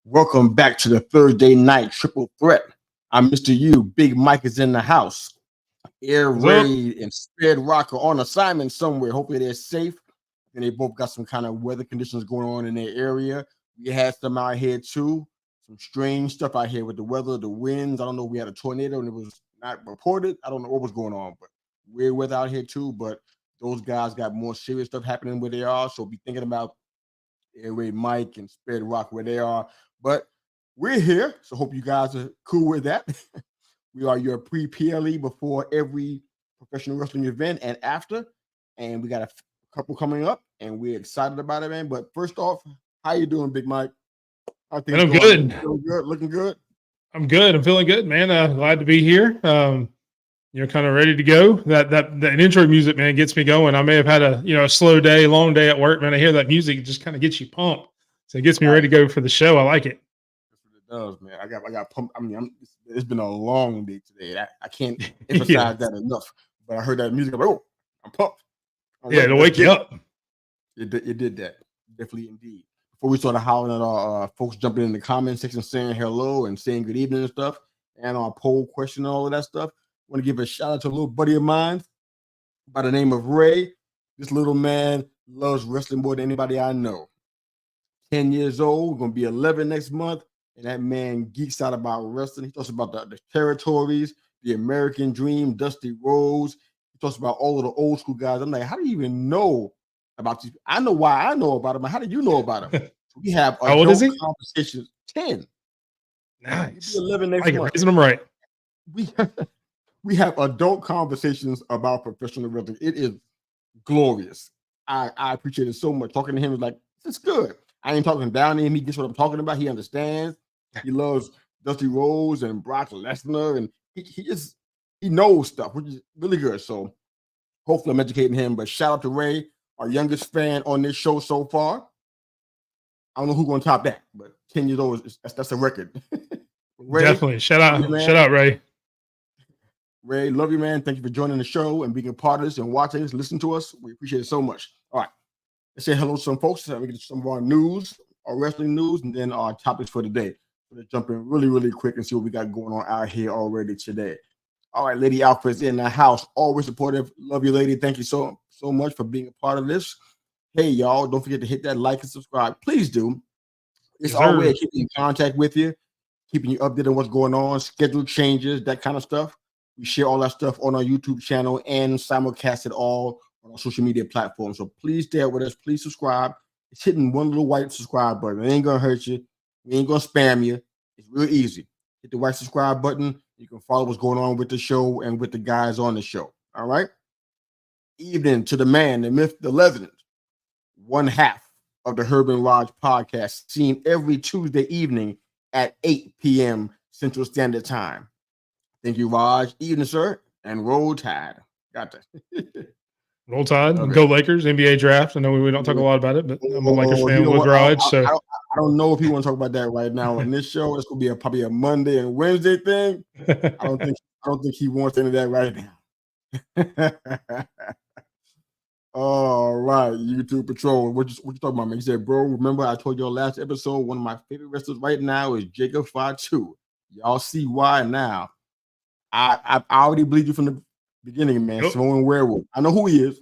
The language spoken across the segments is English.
Welcome back to the Thursday night triple threat. I'm Mr. U. Big Mike is in the house. Air What's up? Raid and Sped Rock are on assignment somewhere. Hopefully they're safe. And they both got some kind of weather conditions going on in their area. We had some out here too. Some strange stuff out here with the weather, the winds. I don't know if we had a tornado and it was not reported. I don't know what was going on, but weird weather out here too. But those guys got more serious stuff happening where they are. So be thinking about Air Raid Mike and Sped Rock where they are. But we're here, so hope you guys are cool with that. We are your pre-PLE before every professional wrestling event and after, and we got a couple coming up, and we're excited about it, man. But first off, how you doing, Big Mike? How And things I'm going? good. Feeling good, looking good. I'm good. I'm feeling good, man. Glad to be here. Kind of ready to go. That intro music, man, gets me going. I may have had a slow day, long day at work, man. I hear that music, it just kind of gets you pumped. So it gets me Right. ready to go for the show. I like it. That's what it does, man. I got pumped. I mean, it's been a long day today. I can't Yeah. emphasize that enough. But I heard that music. I'm like, oh, I'm pumped. I'm Yeah, ready. it'll Let's wake you get it. up. It did that. Definitely indeed. Before we started hollering at our folks jumping in the comment section saying hello and saying good evening and stuff, and our poll question and all of that stuff, I want to give a shout out to a little buddy of mine by the name of Ray. This little man loves wrestling more than anybody I know. 10 years old, going to be 11 next month, and that man geeks out about wrestling. He talks about the territories, the American Dream, Dusty Rhodes. He talks about all of the old school guys. I'm like, how do you even know about these? I know why I know about them. How do you know about them? So we have How old is adult he? conversations. 10. He'll be Nice. 11 I next like it. month. Raising them right. We we have adult conversations about professional wrestling. It is glorious. I appreciate it so much. Talking to him is like, it's good. I ain't talking down to him. He gets what I'm talking about. He understands. He loves Dusty Rhodes and Brock Lesnar, and he knows stuff, which is really good. So hopefully I'm educating him. But shout out to Ray, our youngest fan on this show so far. I don't know who's going to top that, but 10 years old that's a record. Ray, Definitely. Shout love you, out. man. Shout out, Ray. Ray, love you, man. Thank you for joining the show and being a part of this and watching us, listening to us. We appreciate it so much. All right. Let's say hello to some folks. We get some of our news, our wrestling news, and then our topics for the day. So let's jump in really, really quick and see what we got going on out here already today. All right, Lady Alpha's in the house. Always supportive. Love you, lady. Thank you so much for being a part of this. Hey, y'all, don't forget to hit that like and subscribe. Please do. It's Yes, our way sir. of keeping in contact with you, keeping you updated on what's going on, schedule changes, that kind of stuff. We share all that stuff on our YouTube channel and simulcast it all on our social media platforms. So please stay with us. Please subscribe. It's hitting one little white subscribe button. It ain't gonna hurt you. We ain't gonna spam you. It's real easy. Hit the white subscribe button. You can follow what's going on with the show and with the guys on the show. All right. Evening to the man, the myth, the legend, one half of the Herb and Raj podcast, seen every Tuesday evening at 8 p.m. Central Standard Time. Thank you, Raj. Evening, sir. And roll tide. Got that. Roll Tide. Love it. Go Lakers. NBA draft. I know we don't talk a lot about it, but I'm a Lakers Oh, fan you know with what? Raj. So I don't know if you want to talk about that right now on this show. It's gonna be probably a Monday and Wednesday thing. I don't think he wants any of that right now. All right, YouTube Patrol. What you talking about, man? He said, bro, remember I told you last episode, one of my favorite wrestlers right now is Jacob Fatu. Y'all see why now. I already believed you from the beginning, man. Yep. Samoan Werewolf. I know who he is.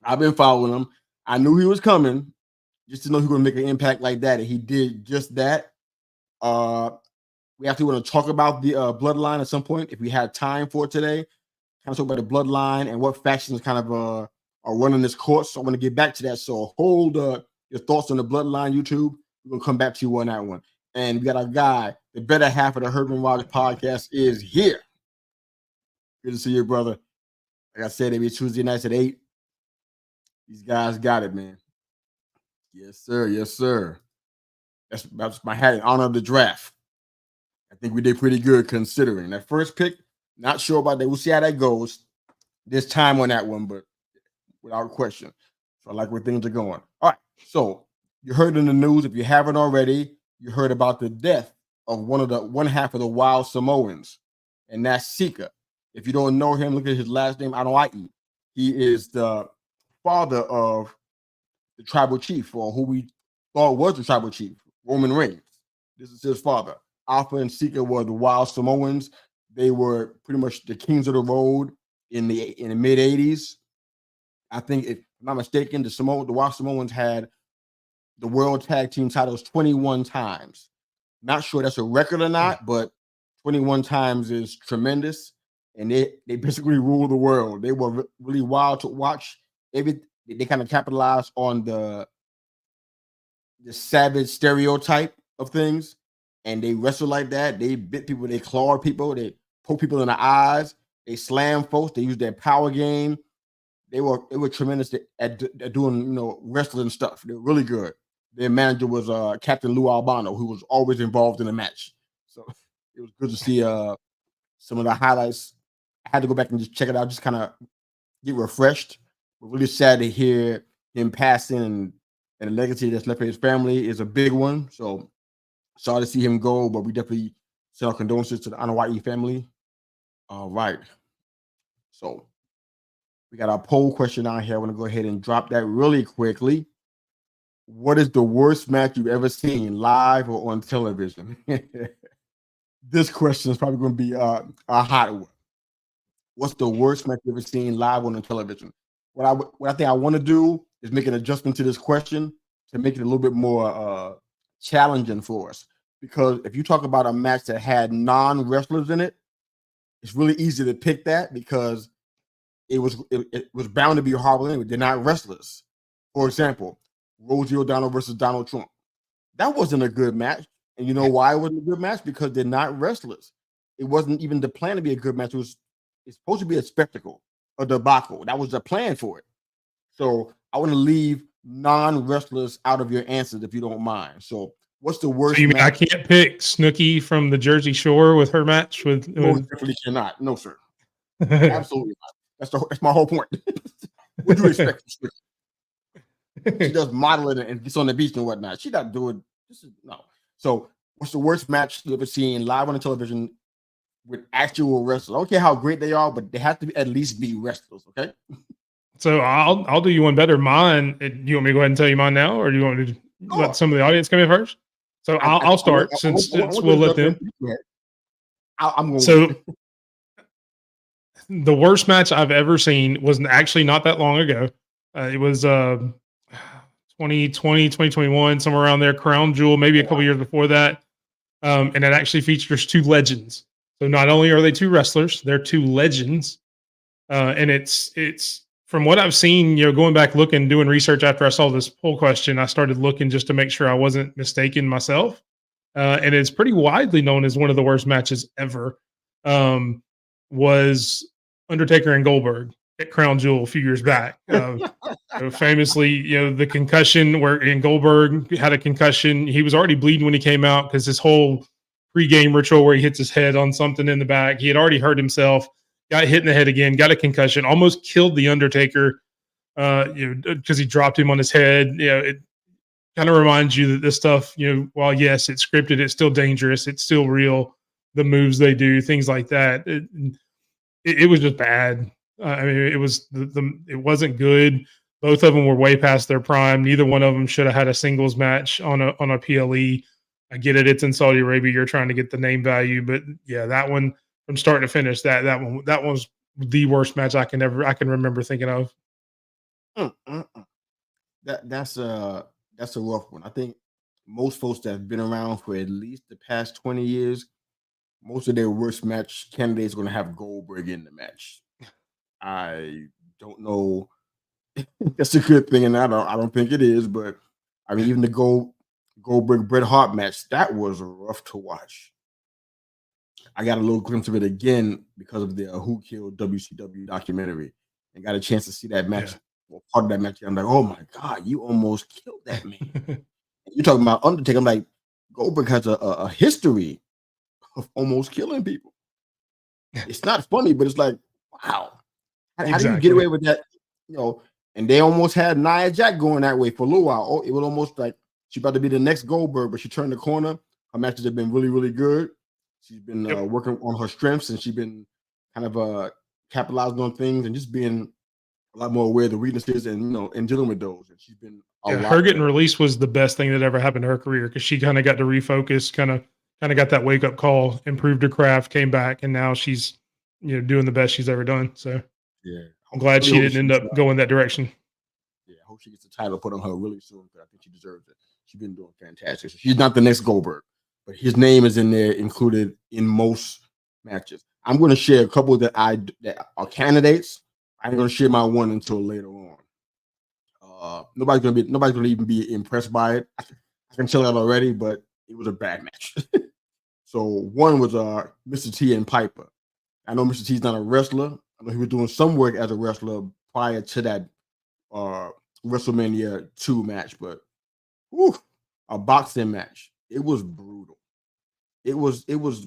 I've been following him. I knew he was coming, just to know he was gonna make an impact like that. And he did just that. We actually want to talk about the bloodline at some point if we had time for it today. Kind of talk about the bloodline and what factions kind of are running this course. So I want to get back to that. So hold your thoughts on the bloodline, YouTube. We're gonna come back to you on that one. And we got our guy, the better half of the Herb and Rogers podcast is here. Good to see you, brother. Like I said, every Tuesday nights at 8. These guys got it, man. Yes, sir. Yes, sir. That's my hat in honor of the draft. I think we did pretty good considering that first pick. Not sure about that. We'll see how that goes. There's time on that one, but without question. So I like where things are going. All right. So you heard in the news, if you haven't already, you heard about the death of one half of the Wild Samoans, and that's Sika. If you don't know him, look at his last name, Anoa'i. He is the father of the tribal chief, or who we thought was the tribal chief, Roman Reigns. This is his father. Alpha and Sika were the Wild Samoans. They were pretty much the kings of the road in the mid '80s. I think, if I'm not mistaken, the Wild Samoans had the World Tag Team titles 21 times. Not sure that's a record or not, but 21 times is tremendous. And they basically rule the world. They were really wild to watch. They kind of capitalized on the savage stereotype of things, and they wrestled like that. They bit people, they clawed people, they poke people in the eyes, they slammed folks, they used their power game. They were tremendous at doing wrestling stuff. They were really good. Their manager was Captain Lou Albano, who was always involved in the match. So it was good to see some of the highlights. I had to go back and just check it out, just kind of get refreshed. But really sad to hear him passing, and the legacy that's left for his family is a big one. So sorry to see him go, but we definitely send our condolences to the Anawai family. All right. So we got our poll question out here. I want to go ahead and drop that really quickly. What is the worst match you've ever seen, live or on television? This question is probably going to be a hot one. What's the worst match you've ever seen live on television? What I think I want to do is make an adjustment to this question to make it a little bit more challenging for us. Because if you talk about a match that had non-wrestlers in it, it's really easy to pick that because it was bound to be horrible anyway. They're not wrestlers. For example, Rosie O'Donnell versus Donald Trump. That wasn't a good match. And you know why it wasn't a good match? Because they're not wrestlers. It wasn't even the plan to be a good match. It's supposed to be a spectacle, a debacle. That was the plan for it. So I want to leave non-wrestlers out of your answers if you don't mind. So what's the worst? So you mean I can't pick Snooki from the Jersey Shore with her match with? Most definitely cannot. No, sir. Absolutely not. That's my whole point. What do you expect from Snooki? She does modeling and gets on the beach and whatnot. She's not doing this. No. So what's the worst match you ever seen live on the television with actual wrestlers? I don't care how great they are, but they have to at least be wrestlers. Okay. So I'll do you one better. Mine. You want me to go ahead and tell you mine now, or do you want to let some of the audience come in first? So I'll start since we'll let them. I'm going. So the worst match I've ever seen was actually not that long ago. It was 2020, 2021, somewhere around there. Crown Jewel, maybe a couple years before that. And it actually features two legends. So not only are they two wrestlers, they're two legends. And it's from what I've seen, going back looking, doing research after I saw this poll question, I started looking just to make sure I wasn't mistaken myself. And it's pretty widely known as one of the worst matches ever. Was Undertaker and Goldberg at Crown Jewel a few years back. Famously, the concussion where Goldberg had a concussion. He was already bleeding when he came out because his whole pre-game ritual where he hits his head on something in the back. He had already hurt himself, got hit in the head again, got a concussion, almost killed the Undertaker because he dropped him on his head. It kind of reminds you that this stuff, while yes, it's scripted, it's still dangerous. It's still real. The moves they do, things like that. It was just bad. I mean, it was it wasn't good. Both of them were way past their prime. Neither one of them should have had a singles match on a PLE. I get it; it's in Saudi Arabia. You're trying to get the name value, but yeah, that one from start to finish, that was the worst match I can remember thinking of. That's a rough one. I think most folks that have been around for at least the past 20 years, most of their worst match candidates are going to have Goldberg in the match. I don't know. That's a good thing, and I don't think it is. But I mean, even the Goldberg Bret Hart match, that was rough to watch. I got a little glimpse of it again because of the Who Killed WCW documentary, and got a chance to see that match. Yeah. Well, part of that match, I'm like, oh my God, you almost killed that man. You're talking about Undertaker. I'm like, Goldberg has a history of almost killing people. It's not funny, but it's like, wow. How do you get away with that? And they almost had Nia Jax going that way for a little while. It was almost like she's about to be the next Goldberg, but she turned the corner. Her matches have been really, really good. She's been working on her strengths, and she's been kind of capitalizing on things and just being a lot more aware of the weaknesses and dealing with those. And she's been Yeah, lot her getting better. released was the best thing that ever happened to her career because she kind of got to refocus, kind of got that wake up call, improved her craft, came back, and now she's doing the best she's ever done. So Yeah, I'm glad really she hope didn't she end gets up going that direction. yeah, I hope she gets the title put on her really soon because I think she deserves it. She's been doing fantastic. So she's not the next Goldberg, but his name is in there, included in most matches. I'm going to share a couple that are candidates. I'm going to share my one until later on. Nobody's gonna even be impressed by it. I can tell that already, but it was a bad match. So one was Mr. T and Piper. I know Mr. T's not a wrestler. I know he was doing some work as a wrestler prior to that uh WrestleMania 2 match, but whew, a boxing match. It was brutal. It was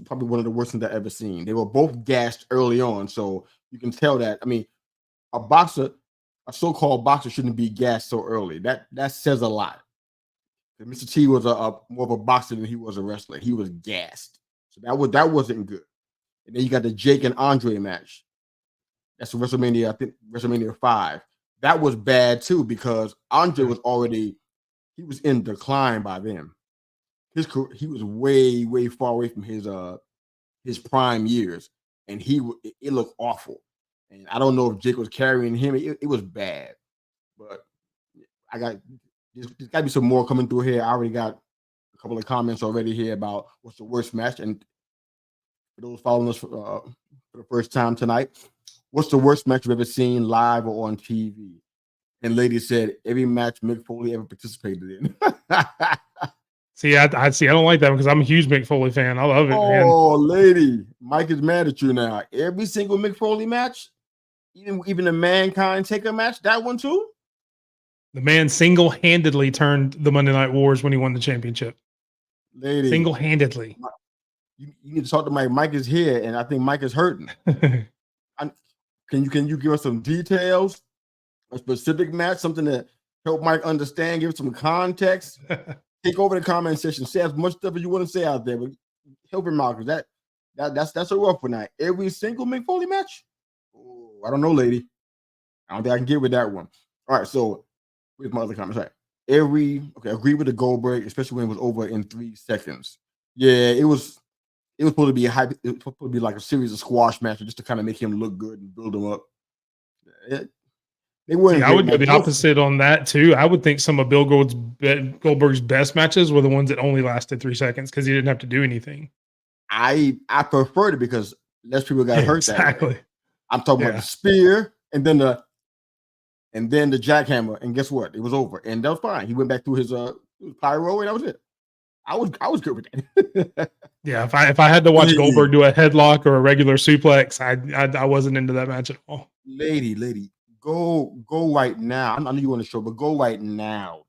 probably one of the worst things I've ever seen. They were both gassed early on, so you can tell that. I mean, a boxer, a so-called boxer, shouldn't be gassed so early. That says a lot. Mr. T was a more of a boxer than he was a wrestler. He was gassed, so that wasn't good. And then you got the Jake and Andre match. That's WrestleMania, I think WrestleMania 5. That was bad too because Andre was already he was in decline by then. He was way far away from his prime years, and it looked awful. And I don't know if Jake was carrying him. It was bad, but I got there's got to be some more coming through here. I already got a couple of comments already here about what's the worst match. And for those following us for the first time tonight, what's the worst match you've ever seen live or on TV? And lady said every match Mick Foley ever participated in. See, I see. I don't like that because I'm a huge Mick Foley fan. I love it, man. Oh, lady, Mike is mad at you now. Every single Mick Foley match, even the Mankind Taker match, that one too. The man single-handedly turned the Monday Night Wars when he won the championship. Lady, Single-handedly. you need to talk to Mike. Mike is here, and I think Mike is hurting. Can you give us some details, a specific match, something to help Mike understand, give some context? Take over the comment section, say as much stuff as you want to say out there, but help him out because that's a rough one. Now, every single Mick Foley match, oh, I don't know, lady. I don't think I can get with that one. All right, so with my other comments, right? Agree with the Goldberg, especially when it was over in 3 seconds. Yeah, it was supposed to be hype. It was supposed to be like a series of squash matches just to kind of make him look good and build him up. They weren't See, I great would go the matches. opposite on that too. I would think some of Goldberg's best matches were the ones that only lasted 3 seconds because he didn't have to do anything. I preferred it because less people got hurt that way. I'm talking about the spear and then the jackhammer, and guess what? It was over, and that was fine. He went back through his pyro, and that was it. I was good with that. Yeah, if I had to watch Goldberg do a headlock or a regular suplex, I wasn't into that match at all. Lady, go right now. I know you want to show, but go right now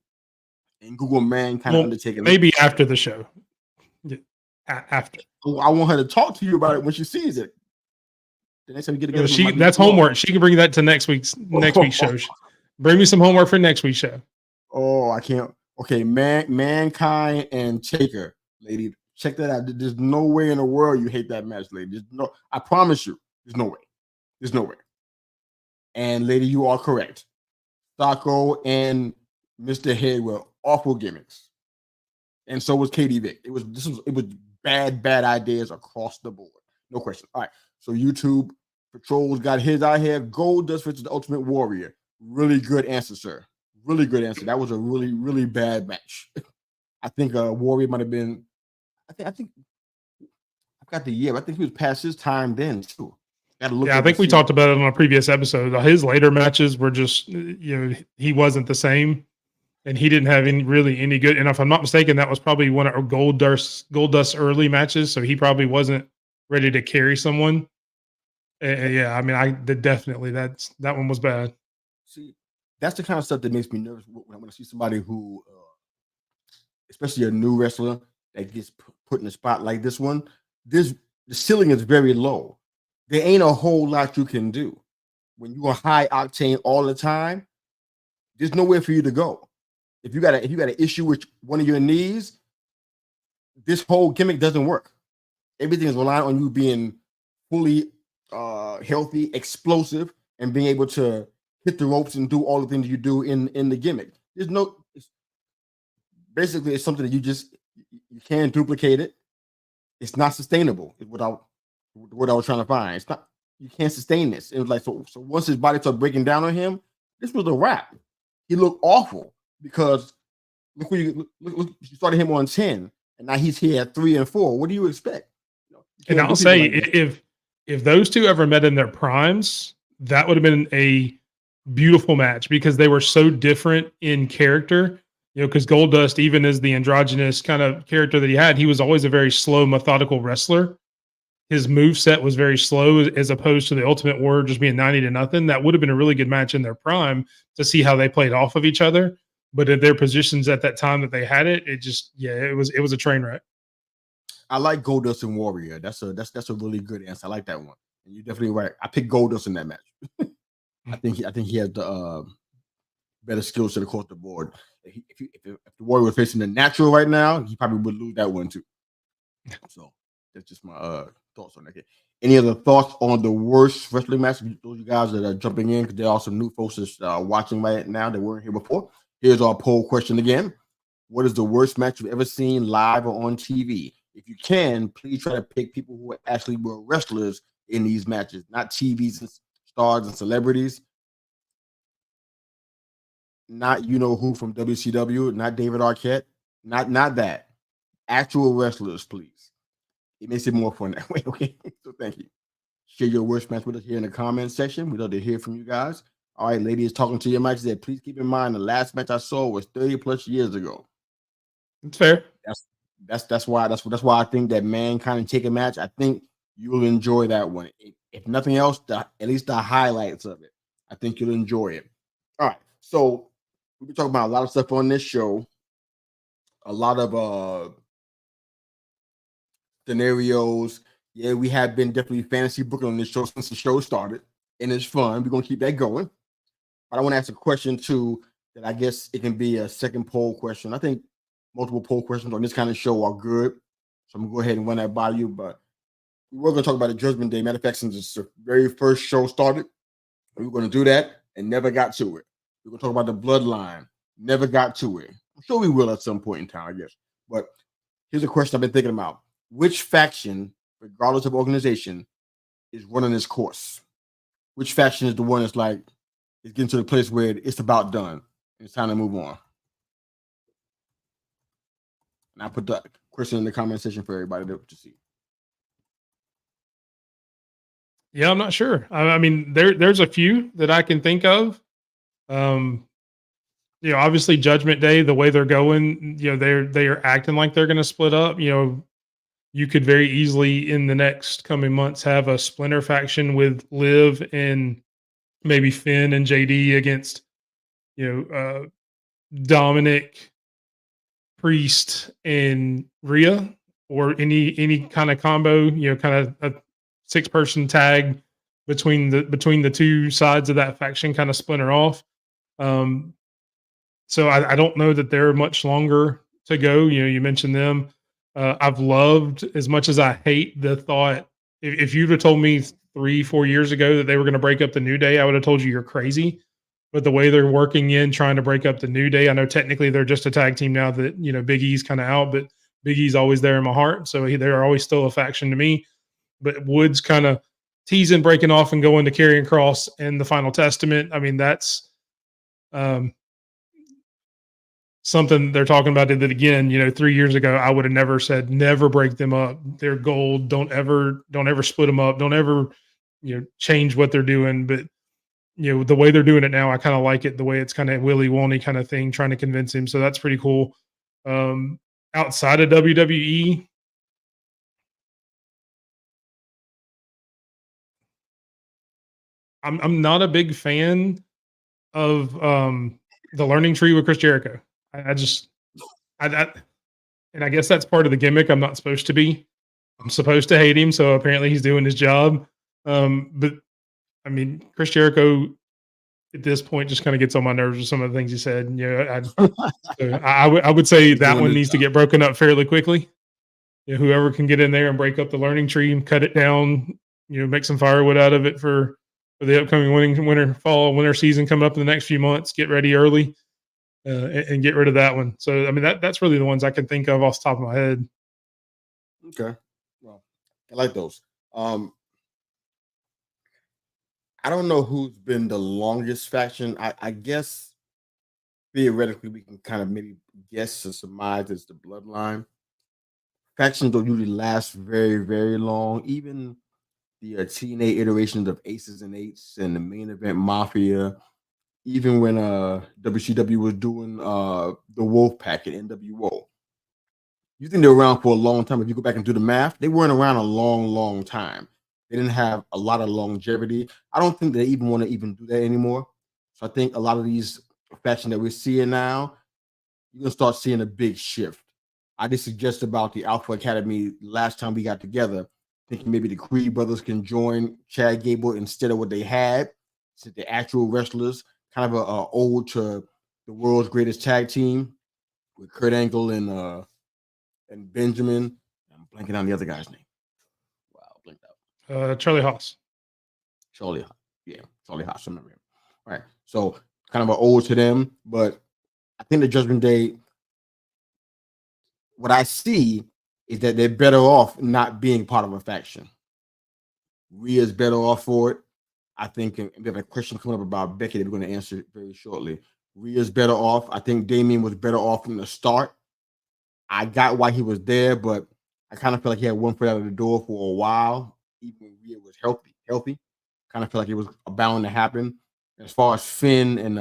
and Google Mankind Undertaker. Maybe after the show. Yeah, after. I want her to talk to you about it when she sees it. The next time we get together, that's homework. She can bring that to next week's show. Bring me some homework for next week's show. Oh, I can't. Okay, Mankind and Taker, lady, check that out. There's no way in the world you hate that match, lady. There's no. I promise you, there's no way. There's no way. And lady, you are correct. Sacco and Mr. Head were awful gimmicks, and so was Katie Vick. It was bad ideas across the board. No question. All right. So YouTube Patrols got his out here. Goldust versus the Ultimate Warrior. Really good answer, sir. Really good answer. That was a really bad match. I think Warrior might have been. I think I got the year. I think he was past his time then too. I think we talked about it on a previous episode. His later matches were just, he wasn't the same, and he didn't have any good. And if I'm not mistaken, that was probably one of Goldust's early matches. So he probably wasn't ready to carry someone. Yeah, I mean, definitely that one was bad. See, that's the kind of stuff that makes me nervous when I see somebody who, especially a new wrestler that gets put in a spot like this one. The ceiling is very low. There ain't a whole lot you can do when you are high octane all the time. There's nowhere for you to go. If you got an issue with one of your knees, this whole gimmick doesn't work. Everything is relying on you being fully healthy, explosive, and being able to hit the ropes and do all the things you do in the gimmick. It's basically it's something that you can't duplicate it. It's not sustainable. Without what I was trying to find, it's not. You can't sustain this. It was like so. So once his body started breaking down on him, this was a wrap. He looked awful because look where look you started him on 10, and now he's here at 3 and 4. What do you expect? And I'll say if those two ever met in their primes, that would have been a beautiful match because they were so different in character. Because Goldust, even as the androgynous kind of character that he was always a very slow, methodical wrestler. His move set was very slow as opposed to the Ultimate Warrior just being 90-0. That would have been a really good match in their prime to see how they played off of each other. But in their positions at that time that they had it was a train wreck. I like Goldust and Warrior. That's a really good answer. I like that one. And you're definitely right. I picked Goldust in that match. I think he has the better skill set across the board. If the Warrior was facing the Natural right now, he probably would lose that one too. So that's just my thoughts on that. Any other thoughts on the worst wrestling match? Those you guys that are jumping in, because there are some new folks that are watching right now that weren't here before. Here's our poll question again. What is the worst match you've ever seen live or on TV? If you can, please try to pick people who actually were wrestlers in these matches, not TVs and stars and celebrities. Not you know who from WCW, not David Arquette, not that. Actual wrestlers, please. It makes it more fun that way, okay? So thank you. Share your worst match with us here in the comment section. We'd love to hear from you guys. All right, ladies, talking to your mic said, please keep in mind the last match I saw was 30 plus years ago. It's fair. That's why I think that Mankind and Taker match, I think you'll enjoy that one. If nothing else, at least the highlights of it. I think you'll enjoy it. All right, so we've been talking about a lot of stuff on this show. A lot of scenarios. Yeah, we have been definitely fantasy booking on this show since the show started, and it's fun. We're gonna keep that going. But I want to ask a question too that I guess it can be a second poll question. I think multiple poll questions on this kind of show are good, so I'm gonna go ahead and run that by you. But we were gonna talk about the Judgment Day. Matter of fact, since the very first show started, we were gonna do that and never got to it. We're gonna talk about the Bloodline, never got to it. I'm sure we will at some point in time, I guess. But here's a question I've been thinking about. Which faction, regardless of organization, is running this course? Which faction is the one that's like, it's getting to the place where it's about done. It's time to move on. And I put the question in the comment section for everybody to see. Yeah, I'm not sure. I mean, there's a few that I can think of. Obviously Judgment Day, the way they're going, they are acting like they're going to split up. You could very easily in the next coming months have a splinter faction with Liv and maybe Finn and JD against, Dominic, Priest, and Rhea, or any kind of combo, kind of a 6-person tag between the two sides of that faction, kind of splinter off. So I don't know that they're much longer to go. You mentioned them. I've loved, as much as I hate the thought, if you'd have told me 3-4 years ago that they were going to break up the New Day, I would have told you you're crazy. But the way they're working in trying to break up the New Day, I know technically they're just a tag team now that, Big E's kind of out, but Big E's always there in my heart. So they're always still a faction to me. But Woods kind of teasing, breaking off and going to Karrion Kross and the Final Testament. I mean, that's something they're talking about it again. 3 years ago, I would have never said, never break them up. They're gold. Don't ever split them up. Don't ever, change what they're doing. But, the way they're doing it now, I kind of like it, the way it's kind of Willy Wonky kind of thing, trying to convince him. So that's pretty cool. Outside of WWE, I'm not a big fan of the learning tree with Chris Jericho. I and I guess that's part of the gimmick. I'm not supposed to be. I'm supposed to hate him, so apparently he's doing his job. But I mean, Chris Jericho at this point just kind of gets on my nerves with some of the things he said. I would say that one needs to get broken up fairly quickly. Whoever can get in there and break up the learning tree and cut it down, make some firewood out of it for the upcoming winter season coming up in the next few months. Get ready early. and get rid of that one. So I mean that's really the ones I can think of off the top of my head. Okay. Well, I like those. I don't know who's been the longest faction. I guess theoretically we can kind of maybe guess or surmise it's the bloodline. Factions don't usually last very, very long. Even the TNA iterations of Aces and Eights and the main event Mafia, even when WCW was doing the Wolf Pack at NWO. You think they're around for a long time. If you go back and do the math, they weren't around a long, long time. They didn't have a lot of longevity. I don't think they even want to even do that anymore. So I think a lot of these factions that we're seeing now, you're gonna start seeing a big shift. I just suggest about the Alpha Academy last time we got together, thinking maybe the Creed brothers can join Chad Gable instead of what they had, since the actual wrestlers, kind of a ode to the world's greatest tag team with Kurt Angle and Benjamin. I'm blanking on the other guy's name. Wow, blinked out. Charlie Haas. Charlie, yeah, Charlie Haas. I remember him. All right, so kind of an ode to them, but I think the Judgment Day. What I see is that they're better off not being part of a faction. Rhea's better off for it. I think we have a question coming up about Becky that we're going to answer very shortly. Rhea's better off. I think Damien was better off from the start. I got why he was there, but I kind of feel like he had one foot out of the door for a while, even when Rhea was healthy. Kind of feel like it was bound to happen. As far as Finn and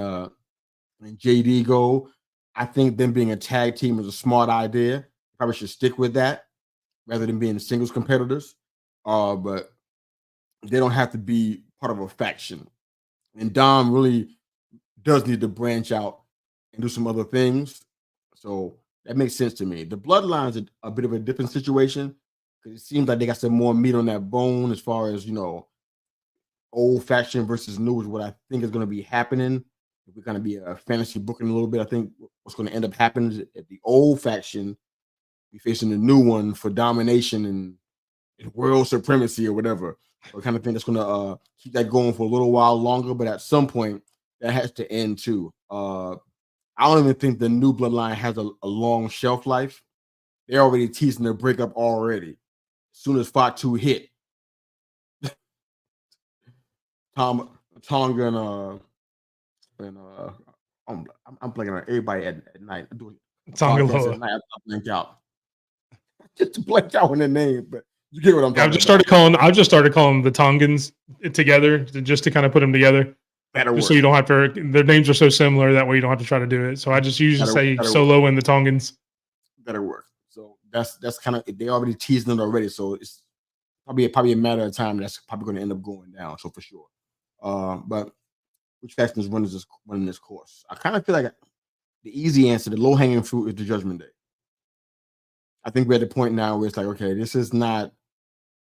JD go, I think them being a tag team is a smart idea. Probably should stick with that rather than being singles competitors. But they don't have to be part of a faction. And Dom really does need to branch out and do some other things. So that makes sense to me. The Bloodline's a bit of a different situation because it seems like they got some more meat on that bone as far as, old faction versus new is what I think is going to be happening. If we're going to be a fantasy booking a little bit, I think what's going to end up happening is at the old faction be facing the new one for domination and world supremacy or whatever. So I kind of think that's going to keep that going for a little while longer, but at some point that has to end too. I don't even think the new bloodline has a long shelf life. They're already teasing their breakup already. As soon as Fight 2 hit, Tonga I'm blanking on everybody at night. I do a podcast at night. I blank out. Just blank out on their name, but you get what I'm talking I've just started calling the Tongans together just to kind of put them together. So you don't have to. Their names are so similar that way you don't have to try to do it. So I just usually say Solo and the Tongans. Better work. So that's kind of they already teasing it already. So it's probably a matter of time. That's probably going to end up going down. So for sure. But which faction is running this course? I kind of feel like the easy answer, the low hanging fruit, is the Judgment Day. I think we're at the point now where it's like, okay, this is not.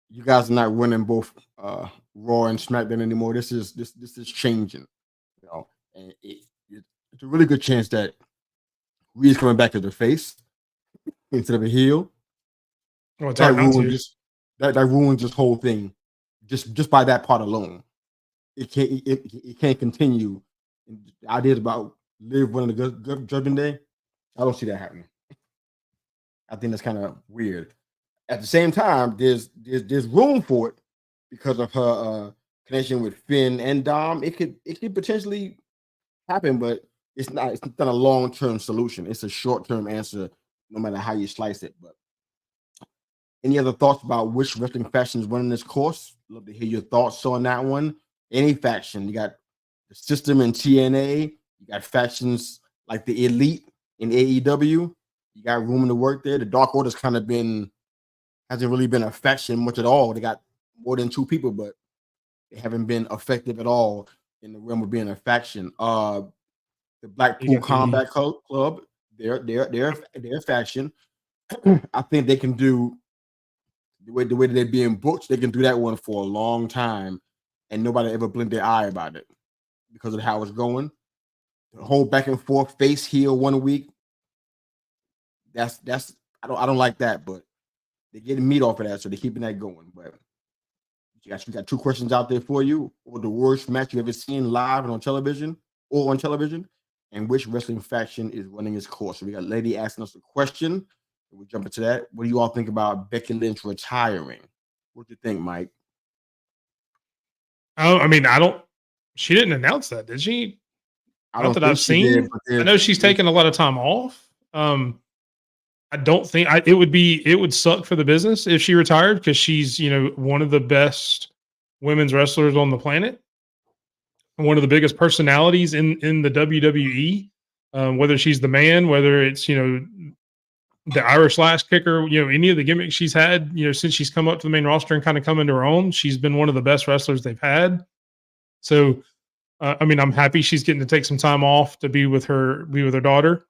You guys are not running both Raw and SmackDown anymore. This is changing, and it's a really good chance that Rhea's coming back as the face instead of a heel. Well, it's hard not to. That ruins this whole thing, just by that part alone. It can't continue. The ideas about Liv running the good Judgment Day, I don't see that happening. I think that's kind of weird. At the same time, there's room for it because of her connection with Finn and Dom. It could potentially happen, but it's not a long-term solution. It's a short-term answer, no matter how you slice it. But any other thoughts about which wrestling faction is running this course? Love to hear your thoughts on that one. Any faction. You got the System in TNA. You got factions like the Elite in AEW. You got room to work there. The Dark Order's kind of hasn't really been a faction much at all. They got more than 2 people, but they haven't been effective at all in the realm of being a faction. The Blackpool Combat Club, they're a faction. I think they can do the way that they're being booked. They can do that one for a long time, and nobody ever blinked their eye about it because of how it's going. The whole back and forth face heel 1 week. That's I don't like that, but they're getting meat off of that, so they're keeping that going. But you got 2 questions out there for you. Or the worst match you ever seen live and on television, and which wrestling faction is running its course? So we got Lady asking us a question. We'll jump into that. What do you all think about Becky Lynch retiring? What do you think, Mike? I mean, I don't. She didn't announce that, did she? I Not don't that think I've she did, seen. but I know she's taken a lot of time off. I don't think it would suck for the business if she retired because she's one of the best women's wrestlers on the planet, one of the biggest personalities in the WWE. Whether she's the man, whether it's the Irish lash kicker, any of the gimmicks she's had, since she's come up to the main roster and kind of come into her own, she's been one of the best wrestlers they've had. So, I mean, I'm happy she's getting to take some time off to be with her daughter.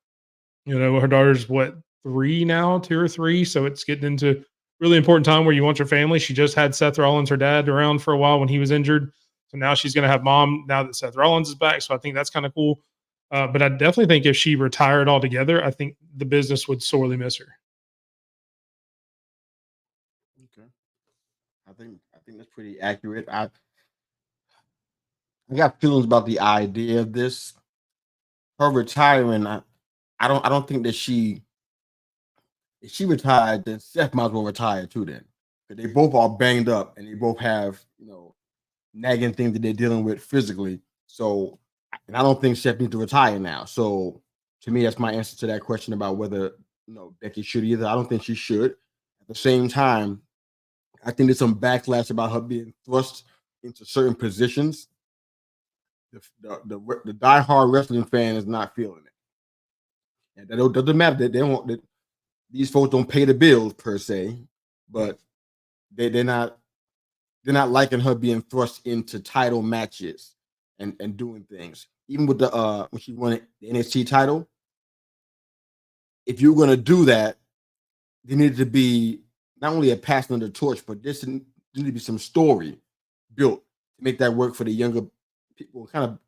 Her daughter's what, 3 now, 2 or 3. So it's getting into really important time where you want your family. She just had Seth Rollins, her dad, around for a while when he was injured. So now she's going to have mom now that Seth Rollins is back. So I think that's kind of cool. But I definitely think if she retired altogether, I think the business would sorely miss her. Okay. I think that's pretty accurate. I got feelings about the idea of this. Her retiring, I don't think that if she retired, then Seth might as well retire too then. Because they both are banged up and they both have, nagging things that they're dealing with physically. So, and I don't think Seth needs to retire now. So, to me, that's my answer to that question about whether Becky should either. I don't think she should. At the same time, I think there's some backlash about her being thrust into certain positions. The diehard wrestling fan is not feeling it. And that doesn't matter that they don't that these folks don't pay the bills per se, but they're not liking her being thrust into title matches and doing things. Even with the when she won the NXT title, if you're gonna do that, there needed to be not only a passing of the torch, but there needed to be some story built to make that work for the younger people. Kind of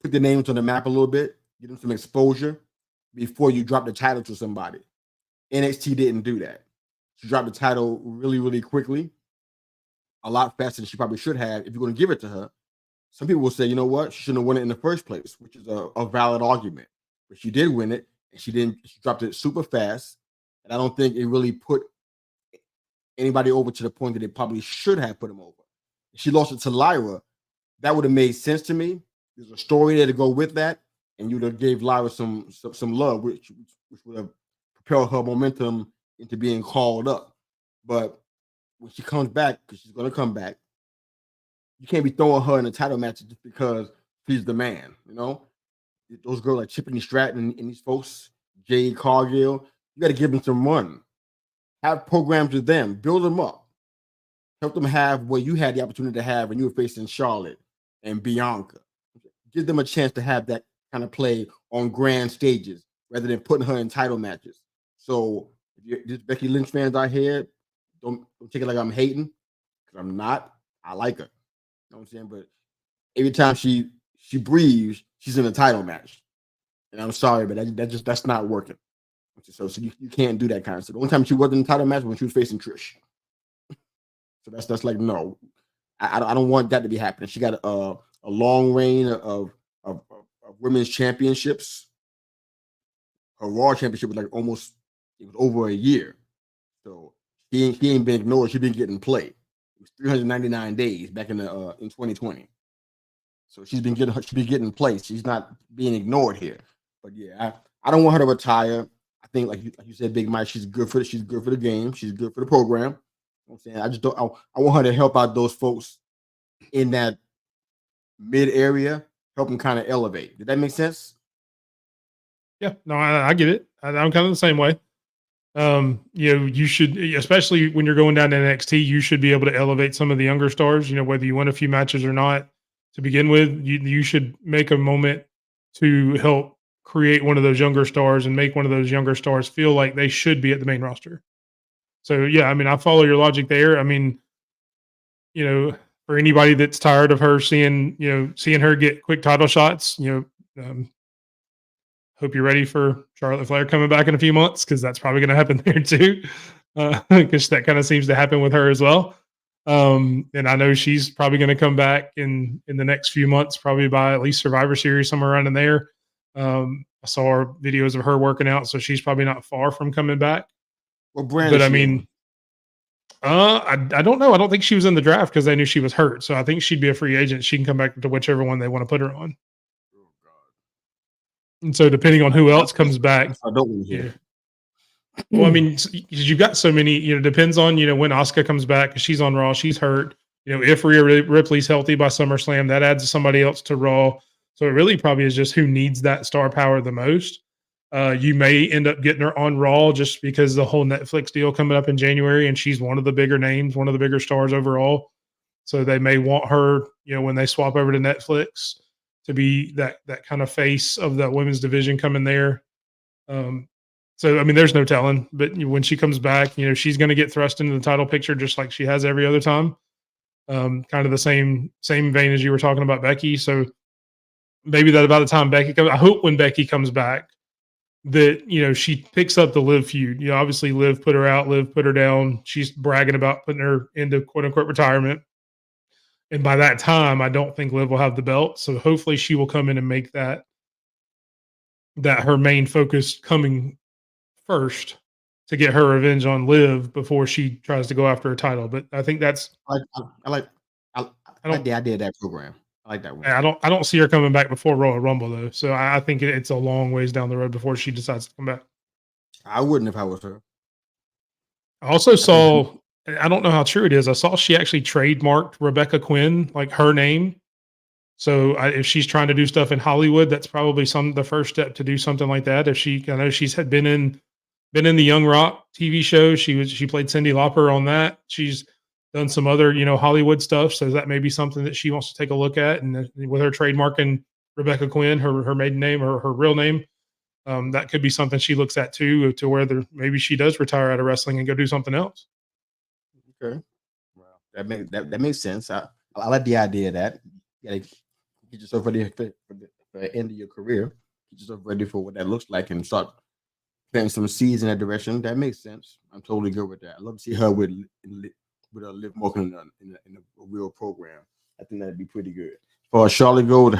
put their names on the map a little bit, give them some exposure before you drop the title to somebody. NXT didn't do that. She dropped the title really, really quickly, a lot faster than she probably should have. If you're going to give it to her, some people will say, you know what, she shouldn't have won it in the first place, which is a valid argument. But she did win it, and she dropped it super fast. And I don't think it really put anybody over to the point that it probably should have put him over. If she lost it to Lyra, that would have made sense to me. There's a story there to go with that, and you would have gave Lyra some love, which would have propelled her momentum into being called up. But when she comes back, because she's going to come back, you can't be throwing her in a title match just because she's the man. Those girls like Tiffany Stratton and these folks, Jade Cargill, you got to give them some run. Have programs with them, build them up, help them have what you had the opportunity to have when you were facing Charlotte and Bianca. Give them a chance to have that kind of play on grand stages rather than putting her in title matches. So if there's Becky Lynch fans out here, don't take it like I'm hating, because I'm not. I like her. You know what I'm saying? But every time she breathes, she's in a title match. And I'm sorry, but that's not working. So you can't do that kind of stuff. The only time she wasn't in a title match was when she was facing Trish. So that's like, no. I don't want that to be happening. She got a long reign of women's championships. Her Raw championship was it was over a year. So she ain't been ignored. She been getting played. It was 399 days back in 2020. So she's been getting played. She's not being ignored here. But yeah, I don't want her to retire. I think like you said, Big Mike, she's good for the game. She's good for the program. You know what I'm saying? I just don't. I want her to help out those folks in that mid area, help them kind of elevate. Did that make sense? Yeah, no, I get it. I'm kind of the same way. You should, especially when you're going down to NXT, you should be able to elevate some of the younger stars. Whether you win a few matches or not, to begin with, you should make a moment to help create one of those younger stars and make one of those younger stars feel like they should be at the main roster. So yeah, I mean, I follow your logic there. I mean, for anybody that's tired of her seeing her get quick title shots, hope you're ready for Charlotte Flair coming back in a few months, because that's probably going to happen there too, because that kind of seems to happen with her as well. And I know she's probably going to come back in the next few months, probably by at least Survivor Series, somewhere around in there. I saw her videos of her working out, so she's probably not far from coming back. What brand But is I she mean, on? I don't know. I don't think she was in the draft because they knew she was hurt. So I think she'd be a free agent. She can come back to whichever one they want to put her on. Oh God. And so depending on who else That's comes back, I don't want to yeah. hear. Well, I mean, you've got so many. Depends on when Asuka comes back because she's on Raw. She's hurt. If Rhea Ripley's healthy by SummerSlam, that adds somebody else to Raw. So it really probably is just who needs that star power the most. You may end up getting her on Raw just because the whole Netflix deal coming up in January, and she's one of the bigger names, one of the bigger stars overall. So they may want her, when they swap over to Netflix, to be that kind of face of that women's division coming there. So I mean, there's no telling. But when she comes back, she's going to get thrust into the title picture just like she has every other time. Kind of the same vein as you were talking about Becky. So maybe that by the time Becky comes, I hope when Becky comes back that she picks up the Liv feud. Obviously Liv put her out, Liv put her down. She's bragging about putting her into quote unquote retirement. And by that time, I don't think Liv will have the belt. So hopefully she will come in and make that her main focus coming first to get her revenge on Liv before she tries to go after a title. But I think that's I like I I like don't the idea of that program. I like that one. I don't see her coming back before Royal Rumble though. So I think it's a long ways down the road before she decides to come back. I wouldn't if I was her. I also I think saw, I don't know how true it is. I saw she actually trademarked Rebecca Quinn, like her name. So if she's trying to do stuff in Hollywood, that's probably the first step to do something like that. I know she's had been in the Young Rock TV show. She played Cyndi Lauper on that. She's done some other Hollywood stuff. So that may be something that she wants to take a look at. And with her trademarking Rebecca Quinn, her maiden name or her real name, that could be something she looks at too, to where maybe she does retire out of wrestling and go do something else. okay. Well, that makes sense. I like the idea of that. You gotta get yourself ready for the end of your career. Get yourself ready for what that looks like and start planting some seeds in that direction. That makes sense. I'm totally good with that. I love to see her with a Liv Morgan in a real program. I think that'd be pretty good. For Charlotte Gold,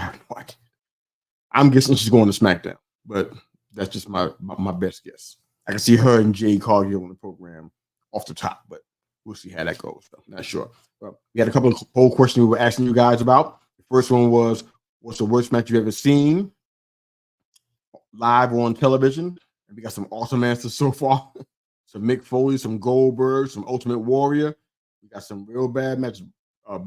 I'm guessing she's going to SmackDown, but that's just my best guess. I can see her and Jade Cargill on the program off the top, but we'll see how that goes. So, not sure. We had a couple of poll questions we were asking you guys about. The first one was, what's the worst match you've ever seen live on television? And we got some awesome answers so far. Some Mick Foley, some Goldberg, some Ultimate Warrior. We got some real bad matches.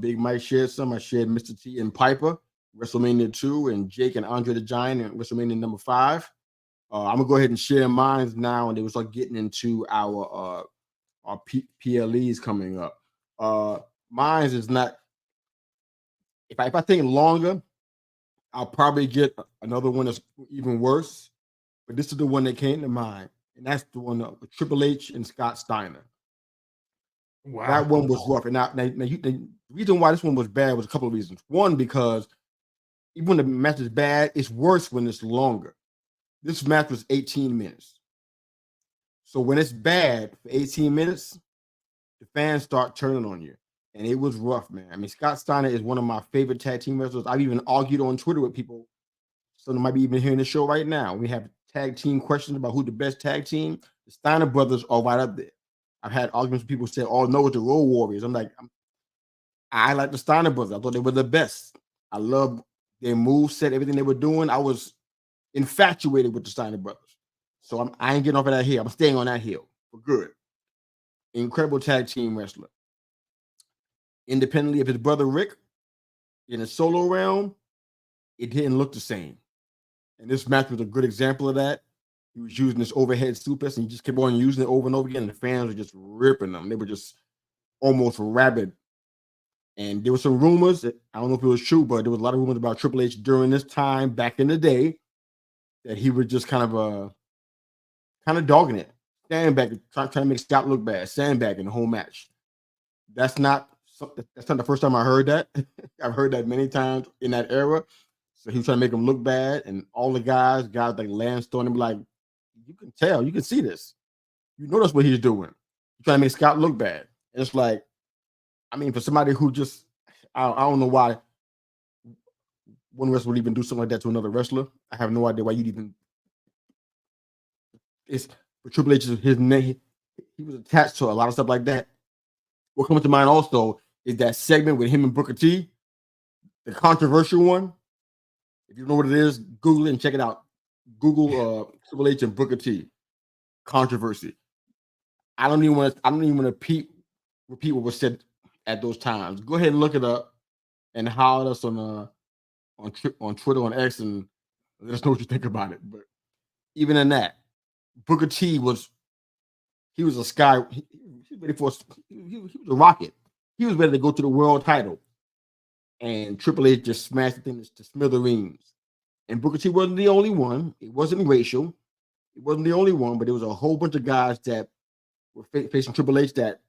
Big Mike shared some. I shared Mr. T and Piper, WrestleMania 2, and Jake and Andre the Giant in WrestleMania number 5. I'm gonna go ahead and share mine now, and they will start getting into our PLEs coming up. Mine is not. If I think longer, I'll probably get another one that's even worse. But this is the one that came to mind, and that's the one with Triple H and Scott Steiner. Wow. That one was rough. And the reason why this one was bad was a couple of reasons. One, because even when the match is bad, it's worse when it's longer. This match was 18 minutes. So when it's bad for 18 minutes, the fans start turning on you. And it was rough, man. I mean, Scott Steiner is one of my favorite tag team wrestlers. I've even argued on Twitter with people. So they might be even hearing the show right now. We have tag team questions about who the best tag team. The Steiner brothers are right up there. I've had arguments with people who say, "Oh no, it's the Road Warriors." I'm like, I like the Steiner brothers. I thought they were the best. I love their move set, everything they were doing. I was infatuated with the Steiner brothers. So I ain't getting off of that hill. I'm staying on that hill for good. Incredible tag team wrestler. Independently of his brother Rick, in a solo realm, it didn't look the same. And this match was a good example of that. He was using this overhead suplex and he just kept on using it over and over again. And the fans were just ripping them. They were just almost rabid. And there were some rumors that I don't know if it was true, but there was a lot of rumors about Triple H during this time back in the day that he was just kind of dogging it, standing back, trying to make Scott look bad, sandbagging the whole match. That's not the first time I heard that. I've heard that many times in that era. So he was trying to make him look bad, and all the guys like Lance Storm, and be like, you can tell, you can see this. You know that's what he's doing. He's trying to make Scott look bad. And it's like, I mean, for somebody who just, I don't know why one wrestler would even do something like that to another wrestler. I have no idea why you'd even. It's for Triple H, his name. He was attached to a lot of stuff like that. What comes to mind also is that segment with him and Booker T, the controversial one. If you know what it is, Google it and check it out. Google Triple H and Booker T controversy. I don't even want to repeat what was said at those times. Go ahead and look it up and holler at us on Twitter, on X, and let us know what you think about it. But even in that, Booker T was a sky. He was ready for. He was a rocket. He was ready to go to the world title, and Triple H just smashed the thing to smithereens. And Booker T wasn't the only one. It wasn't racial. It wasn't the only one, but there was a whole bunch of guys that were facing Triple H that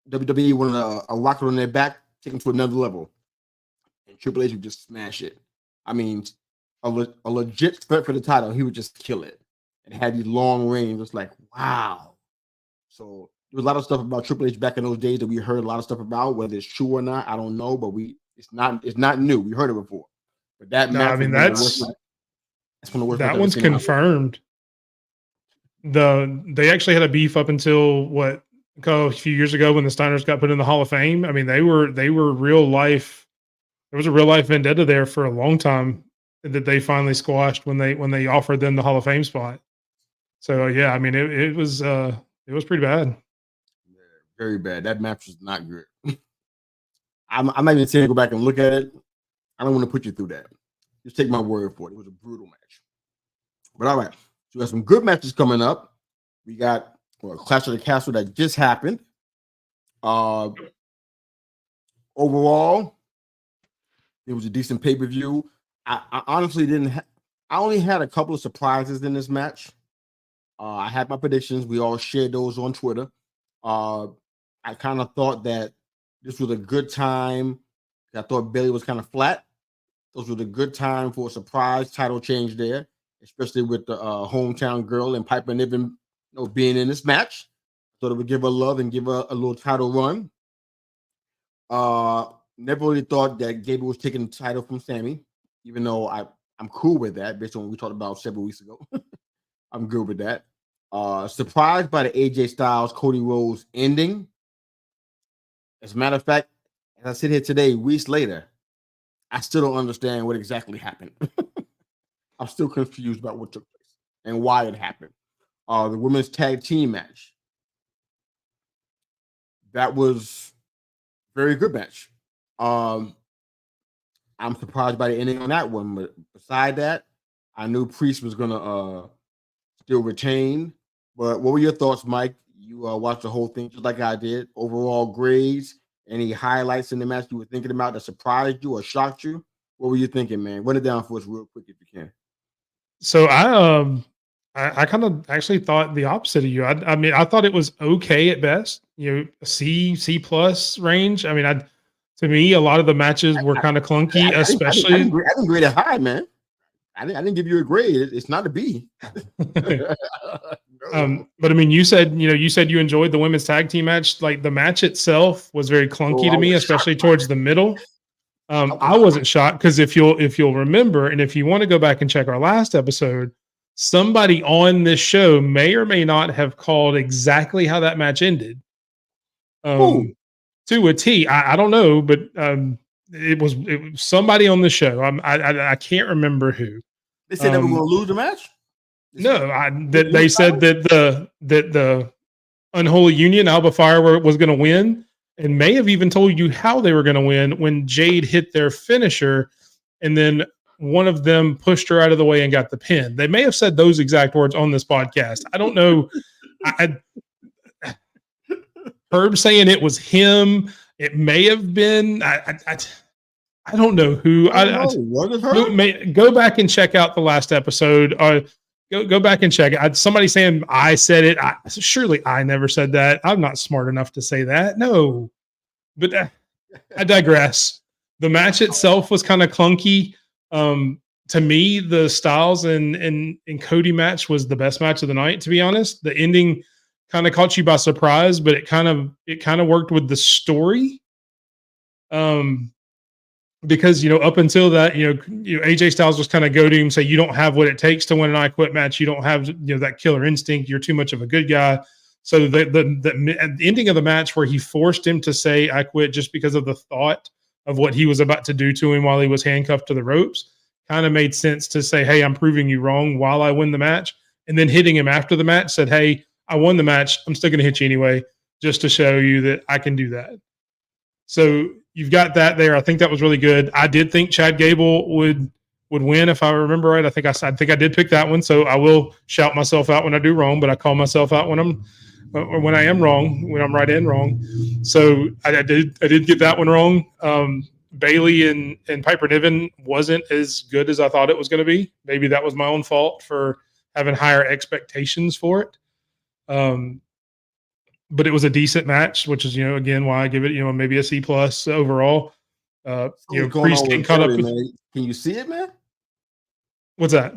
WWE wanted a rocket on their back, take them to another level. And Triple H would just smash it. I mean, a legit threat for the title, he would just kill it. And had these long reigns. It's like, wow. So there was a lot of stuff about Triple H back in those days that we heard a lot of stuff about. Whether it's true or not, I don't know. But it's not new. We heard it before. But that match, I mean, that's one of the worst. That one's confirmed. They actually had a beef up until a few years ago when the Steiners got put in the Hall of Fame. I mean, they were real life. There was a real life vendetta there for a long time that they finally squashed when they offered them the Hall of Fame spot. So yeah, I mean, it was pretty bad. Yeah, very bad. That match was not good. I'm not even saying go back and look at it. I don't want to put you through that. Just take my word for it. It was a brutal match. But all right, so we have some good matches coming up. We got Clash of the Castle that just happened. Overall, it was a decent pay-per-view. I honestly didn't. I only had a couple of surprises in this match. I had my predictions. We all shared those on Twitter. I kind of thought that this was a good time. I thought Bayley was kind of flat. Those were a good time for a surprise title change there, especially with the hometown girl and Piper Niven, being in this match. Thought it would give her love and give her a little title run. Never really thought that Gable was taking the title from Sammy, even though I'm cool with that based on what we talked about several weeks ago. I'm good with that. Surprised by the AJ Styles Cody Rhodes ending. As a matter of fact, as I sit here today, weeks later, I still don't understand what exactly happened. I'm still confused about what took place and why it happened. The women's tag team match. That was a very good match. I'm surprised by the ending on that one, but beside that, I knew Priest was gonna still retain. But what were your thoughts, Mike? You watched the whole thing just like I did. Overall grades, any highlights in the match you were thinking about that surprised you or shocked you? What were you thinking, man? Run it down for us real quick if you can. So I kind of actually thought the opposite of you. I mean, I thought it was okay at best. C plus range. I mean, to me, a lot of the matches were kind of clunky, especially. I didn't grade it high, man. I didn't give you a grade. It's not a B. But I mean, you said you enjoyed the women's tag team match. Like the match itself was very clunky to me, especially towards the middle. I wasn't shocked because if you'll remember, and if you want to go back and check our last episode, somebody on this show may or may not have called exactly how that match ended. To a T. I don't know, but it was somebody on the show. I can't remember who. They said they were going to lose the match. They said that the Unholy Union, Alba Fire, was going to win, and may have even told you how they were going to win when Jade hit their finisher, and then one of them pushed her out of the way and got the pin. They may have said those exact words on this podcast. I don't know. Herb saying it was him. It may have been. I don't know who. Go back and check out the last episode. Go back and check it. Somebody saying I said it. Surely I never said that. I'm not smart enough to say that. No, but I digress. The match itself was kind of clunky. To me, the Styles and Cody match was the best match of the night. To be honest, the ending kind of caught you by surprise, but it kind of worked with the story. because up until that, AJ Styles was kind of go to him, say you don't have what it takes to win an I Quit match. You don't have that killer instinct. You're too much of a good guy. So the ending of the match where he forced him to say I quit just because of the thought of what he was about to do to him while he was handcuffed to the ropes kind of made sense to say, hey, I'm proving you wrong while I win the match. And then hitting him after the match said, hey, I won the match. I'm still going to hit you anyway, just to show you that I can do that. So you've got that there. I think that was really good. I did think Chad Gable would win if I remember right. I think I did pick that one. So I will shout myself out when I do wrong, but I call myself out when when I am wrong, when I'm right and wrong. So I did get that one wrong. Bailey and Piper Niven wasn't as good as I thought it was going to be. Maybe that was my own fault for having higher expectations for it. But it was a decent match, which is, again, why I give it, maybe a C+ overall. Priest getting caught up. Man. Can you see it, man? What's that?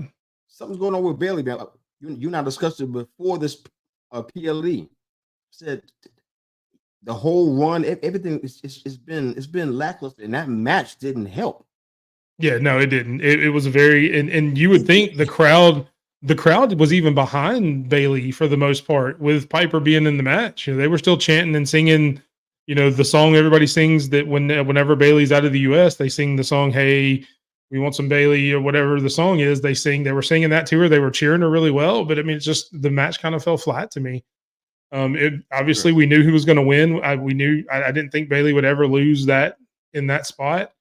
Something's going on with Bailey, man. You and I discussed it before this PLE. Said the whole run, everything it's been lackluster, and that match didn't help. Yeah, no, it didn't. It was a very and you would think the crowd was even behind Bailey for the most part, with Piper being in the match. They were still chanting and singing, the song everybody sings that whenever Bailey's out of the US, they sing the song, hey, we want some Bailey, or whatever the song is. They were singing that to her. They were cheering her really well, but I mean, it's just the match kind of fell flat to me. Obviously we knew who was going to win. I didn't think Bailey would ever lose that in that spot.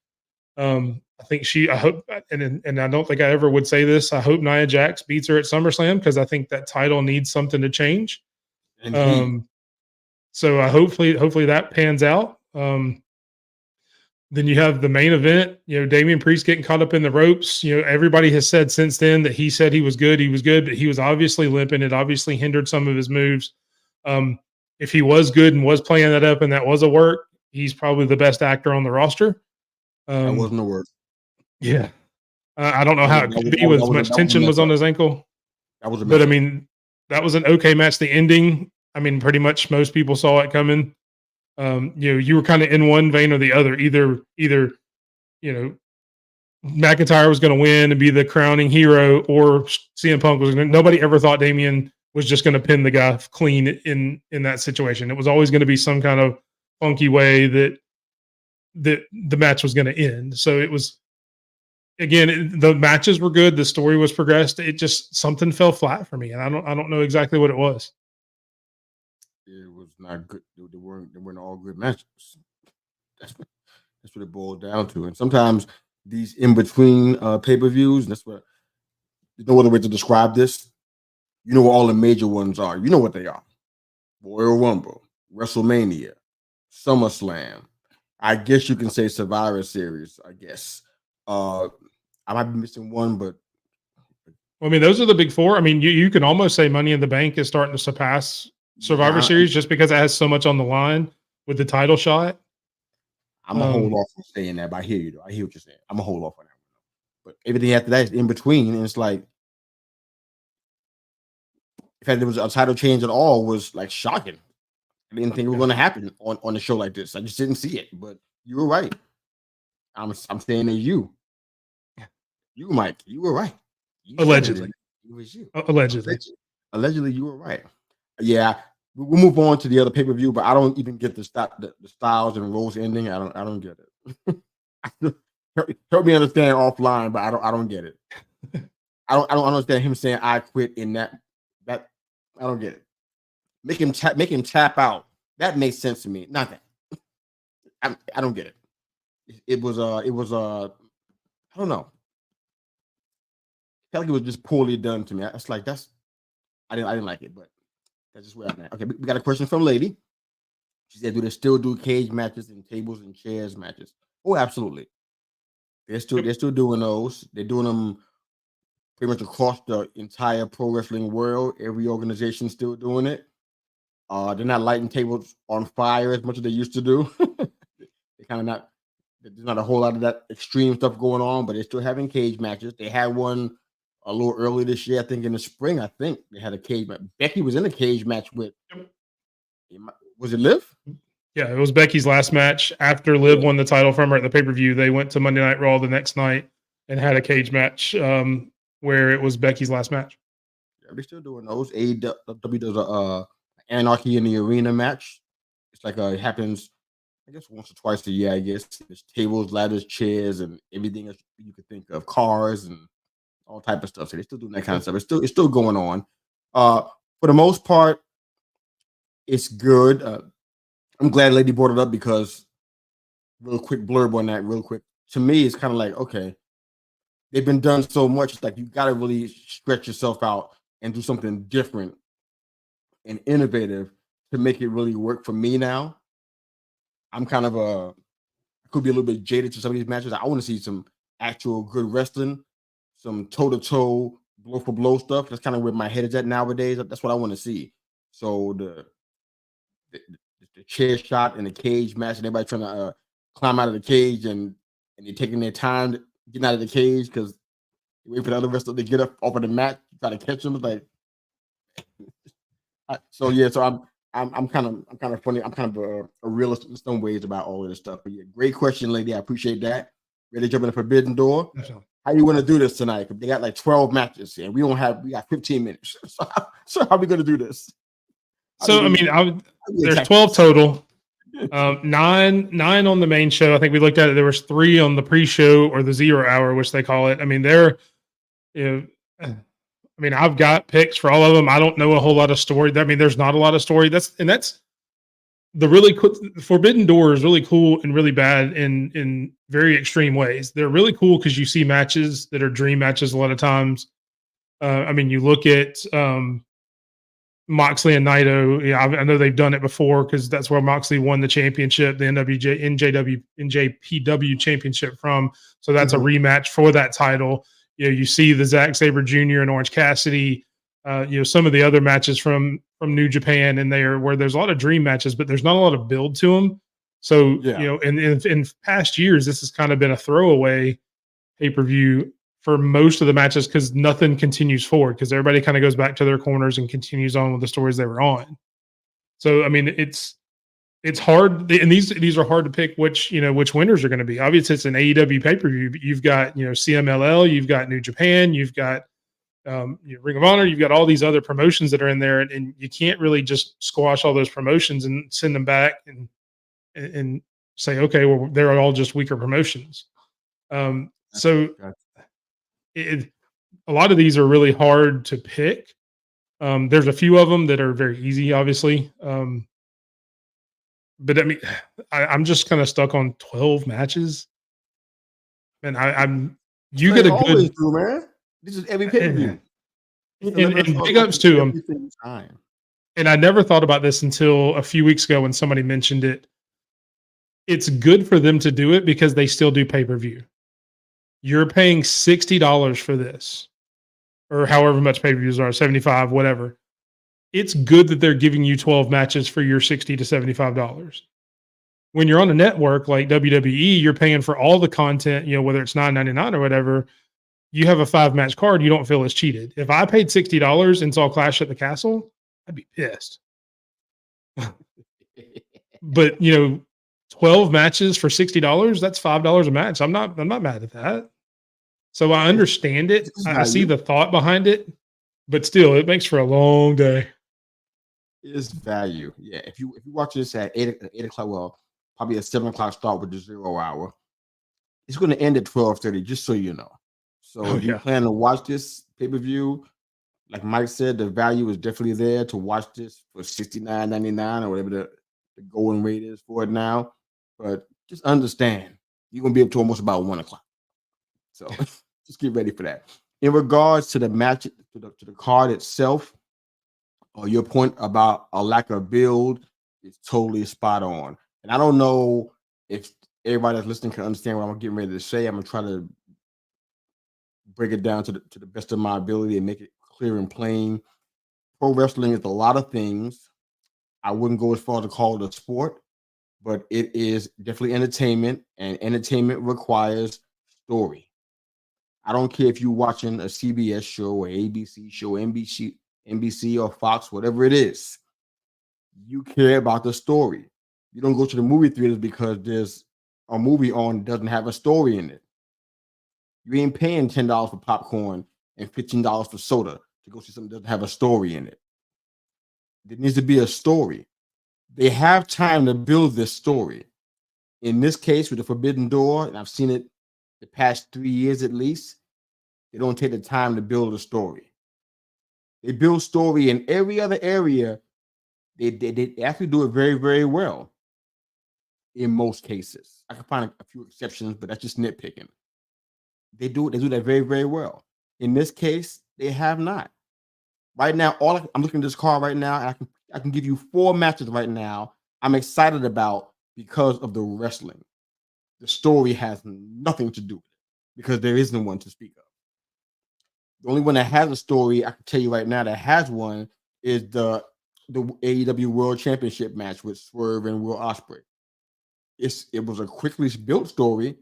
I think I hope, and I don't think I ever would say this, I hope Nia Jax beats her at SummerSlam, because I think that title needs something to change. So hopefully that pans out. Then you have the main event, Damian Priest getting caught up in the ropes. Everybody has said since then that he said he was good, but he was obviously limping. It obviously hindered some of his moves. If he was good and was playing that up and that was a work, he's probably the best actor on the roster. That wasn't a work. Yeah. I don't know how it could be with as much tension was on his ankle. But I mean, that was an okay match. The ending, I mean, pretty much most people saw it coming. You were kind of in one vein or the other. Either McIntyre was going to win and be the crowning hero, or CM Punk was going to. Nobody ever thought Damian was just going to pin the guy clean in that situation. It was always going to be some kind of funky way that the match was going to end. So it was, again, the matches were good. The story was progressed. It just, something fell flat for me, and I don't know exactly what it was. It was not good. They weren't all good matches. That's what it boiled down to. And sometimes these in between pay-per-views, that's what, there's no other way to describe this. You know what all the major ones are. You know what they are: Royal Rumble, WrestleMania, SummerSlam. I guess you can say Survivor Series. I guess I might be missing one, but I mean, those are the big four. I mean, you can almost say Money in the Bank is starting to surpass Survivor Series, just because it has so much on the line with the title shot. I'm gonna hold off on saying that, but I hear you though. I hear what you're saying. I'm gonna hold off on that one. But everything after that is in between, and it's like, in fact, there was a title change at all was like shocking. I didn't think it was going to happen on a show like this. I just didn't see it. But you were right. I'm saying that you, Mike, you were right. Allegedly, it was you. Allegedly, you were right. Yeah, we'll move on to the other pay-per-view, but I don't even get the Styles and Rose ending. I don't get it. Help me understand offline, but I don't get it. I don't understand him saying I quit in that I don't get it. Make him tap out. That makes sense to me. Not that. I don't get it. It was I don't know. I felt like it was just poorly done to me. I didn't like it, but that's just where I'm at. Okay, we got a question from a lady. She said, do they still do cage matches and tables and chairs matches? Oh, absolutely. They're still doing those. They're doing them pretty much across the entire pro wrestling world. Every organization's still doing it. They're not lighting tables on fire as much as they used to do. They kind of not. There's not a whole lot of that extreme stuff going on, but they're still having cage matches. They had one a little early this year, I think in the spring. I think they had a cage match. Becky was in a cage match with. Was it Liv? Yeah, it was Becky's last match after Liv won the title from her at the pay-per-view. They went to Monday Night Raw the next night and had a cage match where it was Becky's last match. Yeah, they're still doing those. AEW does a Anarchy in the Arena match. It's like it happens, I guess, once or twice a year. I guess there's tables, ladders, chairs, and everything else you could think of, cars and all type of stuff. So they're still doing that kind of stuff. It's still going on. For the most part, it's good. I'm glad Lady brought it up because real quick blurb on that, real quick. To me, it's kind of like, okay, they've been done so much. It's like you got to really stretch yourself out and do something different and innovative to make it really work for me now. I'm kind of could be a little bit jaded to some of these matches. I want to see some actual good wrestling, some toe-to-toe, blow-for-blow stuff. That's kind of where my head is at nowadays. That's what I want to see. So the, the chair shot and the cage match, and everybody trying to climb out of the cage, and they're taking their time getting out of the cage because you wait for the other wrestler to get up off of the mat, try to catch them. It's like, so I'm kind of funny. I'm kind of a realist in some ways about all of this stuff. But yeah, great question, lady. I appreciate that. Ready to jump in the forbidden door? Definitely. How you want to do this tonight? They got like 12 matches, and we got 15 minutes. So how are we going to do this? So I mean, there's 12 total. 9 on the main show. I think we looked at it. There was 3 on the pre-show or the 0 hour, which they call it. I mean, I mean, I've got picks for all of them. I don't know a whole lot of story. I mean, there's not a lot of story. That's the really cool. Forbidden Door is really cool and really bad in very extreme ways. They're really cool because you see matches that are dream matches a lot of times. I mean, you look at Moxley and Naito. Yeah, I know they've done it before because that's where Moxley won the championship, the NJPW championship from. So that's a rematch for that title. You see the Zack Sabre Jr. and Orange Cassidy. Some of the other matches from New Japan in there where there's a lot of dream matches, but there's not a lot of build to them. So in past years, this has kind of been a throwaway pay-per-view for most of the matches because nothing continues forward because everybody kind of goes back to their corners and continues on with the stories they were on. So I mean, it's hard, and these are hard to pick which winners are going to be. Obviously, it's an AEW pay-per-view, but you've got CMLL, you've got New Japan, you've got Ring of Honor, you've got all these other promotions that are in there, and you can't really just squash all those promotions and send them back and say, okay, well, they're all just weaker promotions. A lot of these are really hard to pick. There's a few of them that are very easy, obviously. But I mean, I'm just kind of stuck on 12 matches. And you get a good do, man. This is every pay-per-view. And big ups to them. And I never thought about this until a few weeks ago when somebody mentioned it. It's good for them to do it because they still do pay-per-view. You're paying $60 for this, or however much pay-per-views are, 75, whatever. It's good that they're giving you 12 matches for your $60 to $75. When you're on a network like WWE, you're paying for all the content, whether it's $9.99 or whatever. You have a 5-match card, you don't feel as cheated. If I paid $60 and saw Clash at the Castle, I'd be pissed. But 12 matches for $60, that's $5 a match. I'm not mad at that. So I understand it. I see the thought behind it, but still, it makes for a long day. It's value. Yeah. If you watch this at 8 o'clock, well, probably a 7 o'clock start with the 0 hour, it's going to end at 12:30, just so you know. So if you plan to watch this pay-per-view, like Mike said, the value is definitely there to watch this for $69.99 or whatever the going rate is for it now. But just understand, you're going to be up to almost about 1 o'clock. So just get ready for that. In regards to the match, to the card itself, or your point about a lack of build is totally spot on. And I don't know if everybody that's listening can understand what I'm getting ready to say. I'm going to try to break it down to the best of my ability and make it clear and plain. Pro wrestling is a lot of things. I wouldn't go as far to call it a sport, but it is definitely entertainment, and entertainment requires story. I don't care if you're watching a CBS show or ABC show, NBC or Fox, whatever it is. You care about the story. You don't go to the movie theaters because there's a movie on that doesn't have a story in it. You ain't paying $10 for popcorn and $15 for soda to go see something that doesn't have a story in it. There needs to be a story. They have time to build this story. In this case, with the Forbidden Door, and I've seen it the past 3 years at least, they don't take the time to build a story. They build story in every other area. They actually do it very, very well in most cases. I can find a few exceptions, but that's just nitpicking. They do that very, very well. In this case, they have not. Right now, I'm looking at this card right now, and I can give you 4 matches right now I'm excited about because of the wrestling. The story has nothing to do with it because there isn't one to speak of. The only one that has a story, I can tell you right now, that has one is the AEW World Championship match with Swerve and Will Ospreay. It was a quickly built story,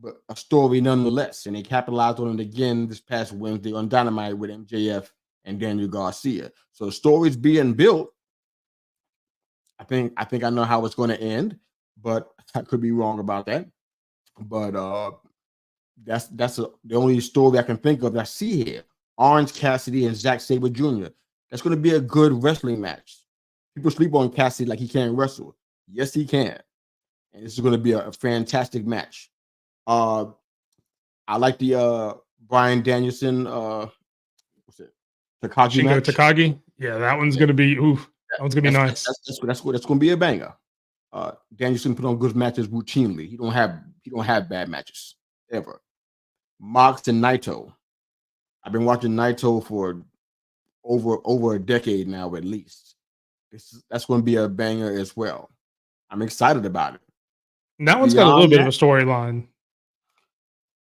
but a story nonetheless. And they capitalized on it again this past Wednesday on Dynamite with MJF and Daniel Garcia. So the story's being built. I think I know how it's going to end, but I could be wrong about that. But that's the only story I can think of that I see here. Orange Cassidy and Zack Sabre Jr. That's going to be a good wrestling match. People sleep on Cassidy like he can't wrestle. Yes, he can. And this is going to be a fantastic match. I like the Bryan Danielson what's it? Takagi Shingo match. Takagi. Yeah, that one's going to be that one's going to be nice. That's going to be a banger. Danielson put on good matches routinely. He don't have bad matches ever. Mox and Naito. I've been watching Naito for over a decade now at least. That's going to be a banger as well. I'm excited about it. And that one's got a little bit of a storyline.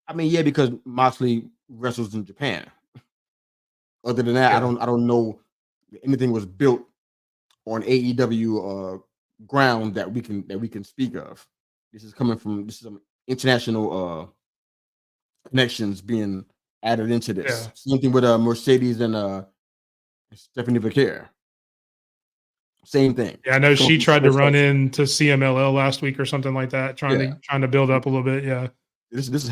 I mean, yeah, because Moxley wrestles in Japan. Other than that, I don't know anything was built on AEW ground that we can speak of. This is some international connections being added into this. Yeah. Same thing with Mercedes and Stephanie Vaquer. Same thing. Yeah, I know she tried to run into CMLL last week or something like that, trying to build up a little bit. Yeah. This is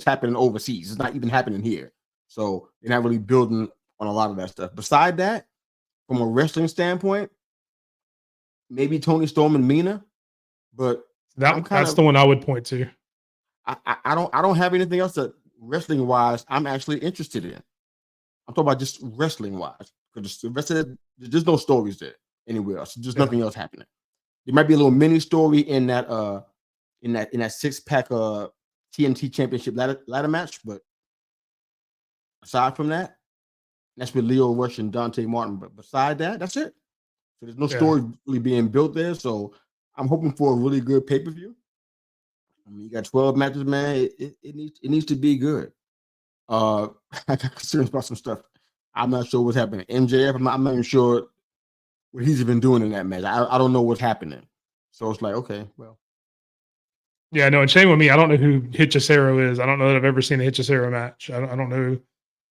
happening overseas. It's not even happening here. So they're not really building on a lot of that stuff. Beside that, from a wrestling standpoint, maybe Tony Storm and Mina, but that's the one I would point to. I don't have anything else that wrestling wise I'm actually interested in. I'm talking about just wrestling wise because the rest of it, there's no stories there anywhere else. There's nothing else happening. There might be a little mini story in that 6-pack TNT Championship ladder match, but aside from that, that's with Leo Rush and Dante Martin. But beside that, that's it. So there's no story really being built there. So I'm hoping for a really good pay-per-view. I mean, you got 12 matches, man. It needs to be good. I got concerns about some stuff. I'm not sure what's happening. MJF, I'm not even sure what he's even doing in that match. I don't know what's happening. So it's like, okay, well. Yeah, no, and shame on me. I don't know who Hechicero is. I don't know that I've ever seen a Hechicero match. I don't know.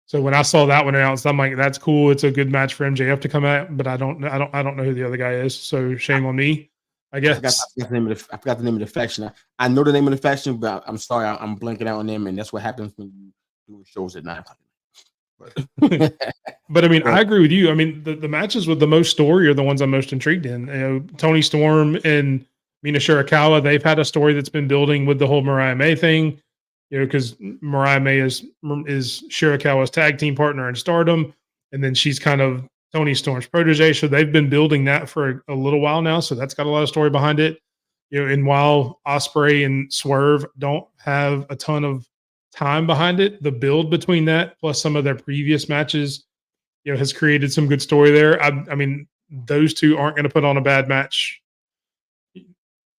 So when I saw that one announced, I'm like, that's cool. It's a good match for MJF to come at, but I don't know who the other guy is. So shame on me, I guess. I forgot the name of the faction. I know the name of the faction, but I'm sorry, I'm blanking out on them, and that's what happens when you do shows at 9 o'clock. But I mean, I agree with you. I mean, the matches with the most story are the ones I'm most intrigued in. You know, Tony Storm and Mina Shirakawa, they've had a story that's been building with the whole Mariah May thing. You know, because Mariah May is Shirakawa's tag team partner in Stardom, and then she's kind of Tony Storm's protege. So they've been building that for a little while now. So that's got a lot of story behind it. You know, and while Ospreay and Swerve don't have a ton of time behind it, the build between that plus some of their previous matches, you know, has created some good story there. I mean, those two aren't going to put on a bad match,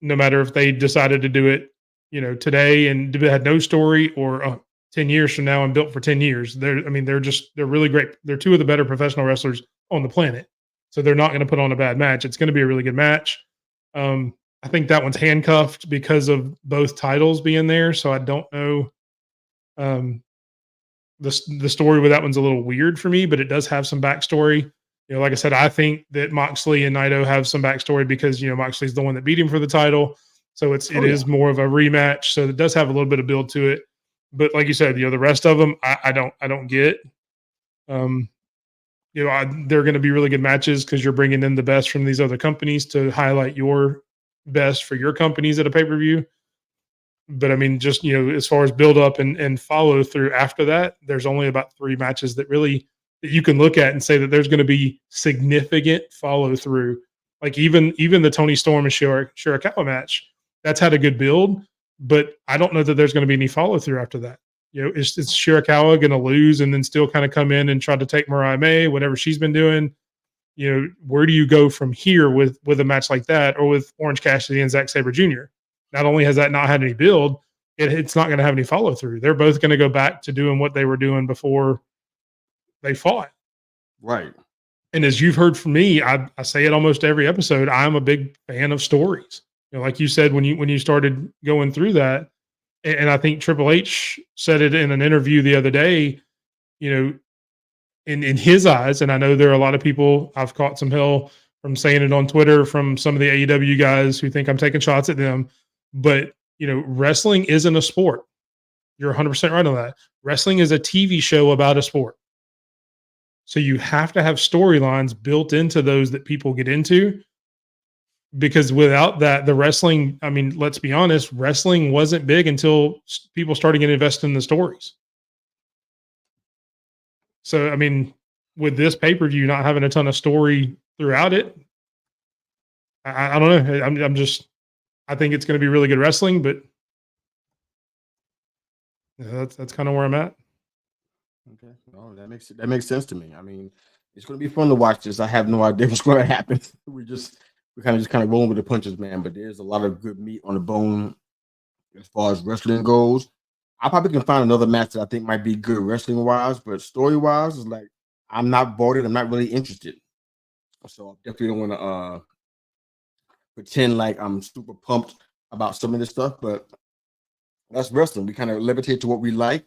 no matter if they decided to do it, you know, today and had no story, or 10 years from now and built for 10 years. They're really great. They're two of the better professional wrestlers on the planet. So they're not going to put on a bad match. It's going to be a really good match. I think that one's handcuffed because of both titles being there. So I don't know. The story with that one's a little weird for me, but it does have some backstory. Like I said, I think that Moxley and Naito have some backstory because Moxley's the one that beat him for the title, so it is more of a rematch. So it does have a little bit of build to it. But like you said, the rest of them, I don't get. They're going to be really good matches because you're bringing in the best from these other companies to highlight your best for your companies at a pay per view. But I mean, just as far as build up and follow through after that, there's only about 3 matches that you can look at and say that there's going to be significant follow through. Like even the Tony Storm and Shirakawa match, that's had a good build, but I don't know that there's going to be any follow through after that. Is Shirakawa going to lose and then still kind of come in and try to take Mariah May, whatever she's been doing? Where do you go from here with a match like that, or with Orange Cassidy and Zack Sabre Jr.? Not only has that not had any build, it's not going to have any follow through. They're both going to go back to doing what they were doing before they fought. Right. And as you've heard from me, I say it almost every episode, I'm a big fan of stories. Like you said, when you started going through that, and I think Triple H said it in an interview the other day, in his eyes, and I know there are a lot of people, I've caught some hell from saying it on Twitter from some of the AEW guys who think I'm taking shots at them. But, wrestling isn't a sport. You're 100% right on that. Wrestling is a TV show about a sport. So you have to have storylines built into those that people get into, because without that, the wrestling, I mean, let's be honest, wrestling wasn't big until people started getting invested in the stories. So, I mean, with this pay-per-view not having a ton of story throughout it, I don't know. I think it's going to be really good wrestling, but that's kind of where I'm at. Okay, no, that makes sense to me. I mean, it's going to be fun to watch this. I have no idea what's going to happen. We kind of rolling with the punches, man. But there's a lot of good meat on the bone as far as wrestling goes. I probably can find another match that I think might be good wrestling wise, but story wise, is like I'm not voted. I'm not really interested. So I definitely don't want to pretend like I'm super pumped about some of this stuff. But that's wrestling. We kind of levitate to what we like,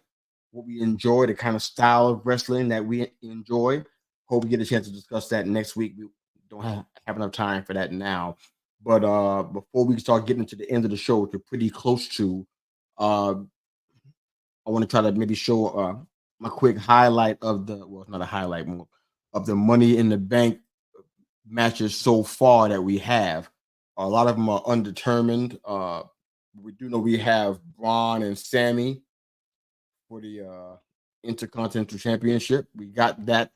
what we enjoy, the kind of style of wrestling that we enjoy. Hope we get a chance to discuss that next week. We don't have enough time for that now. But before we start getting to the end of the show, which we're pretty close to, I want to try to maybe show a quick highlight of not a highlight, more of the Money in the Bank matches so far that we have. A lot of them are undetermined. We do know we have Braun and Sammy for the Intercontinental Championship. We got that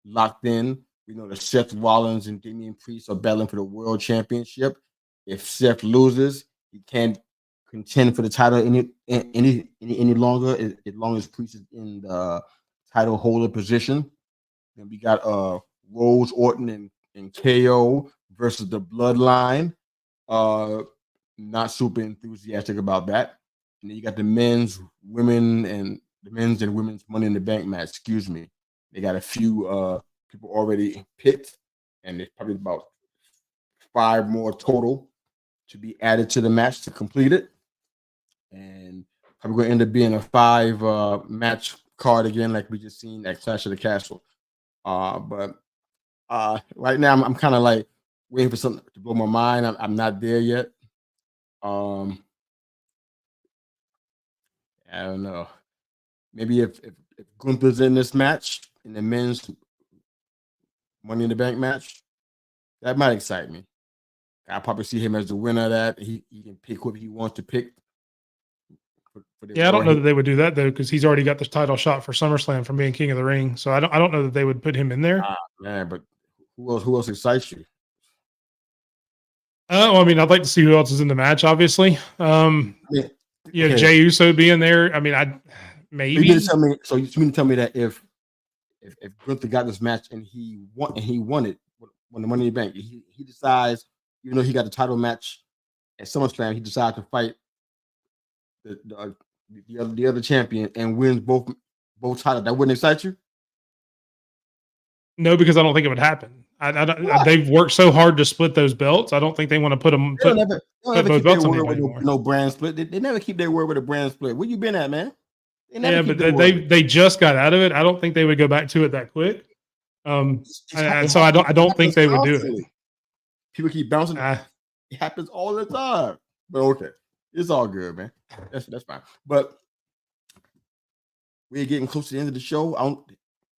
locked in. We know that Seth Rollins and Damian Priest are battling for the World Championship. If Seth loses, he can't contend for the title any longer, as long as Priest is in the title holder position. Then we got Rose, Orton, and KO versus the Bloodline. Not super enthusiastic about that. And then you got the men's and women's Money in the Bank match. Excuse me. They got a few people already picked, and there's probably about 5 more total to be added to the match to complete it. And probably going to end up being a 5 match card again, like we just seen at Clash of the Castle. But right now I'm kind of like waiting for something to blow my mind. I'm not there yet. I don't know. Maybe if Gunther's in this match, in the men's Money in the Bank match, that might excite me. I'll probably see him as the winner of that. He can pick what he wants to pick. I don't know that they would do that though, because he's already got the title shot for SummerSlam from being King of the Ring. So I don't know that they would put him in there. Man, but who else excites you? Well, I mean, I'd like to see who else is in the match. Obviously, Jey Uso being there. I mean, maybe. You mean to tell me that if Gunther got this match and he won it, when the Money in the Bank, he decides, even though he got the title match at SummerSlam, he decides to fight the other champion and wins both titles. That wouldn't excite you? No, because I don't think it would happen. They've worked so hard to split those belts. I don't think they want to put both belts on anymore. No brand split. They never keep their word with a brand split. Where you been at, man? But they just got out of it. I don't think they would go back to it that quick. So I don't think they would do it. People keep bouncing. It happens all the time. But okay, it's all good, man. That's fine. But we're getting close to the end of the show.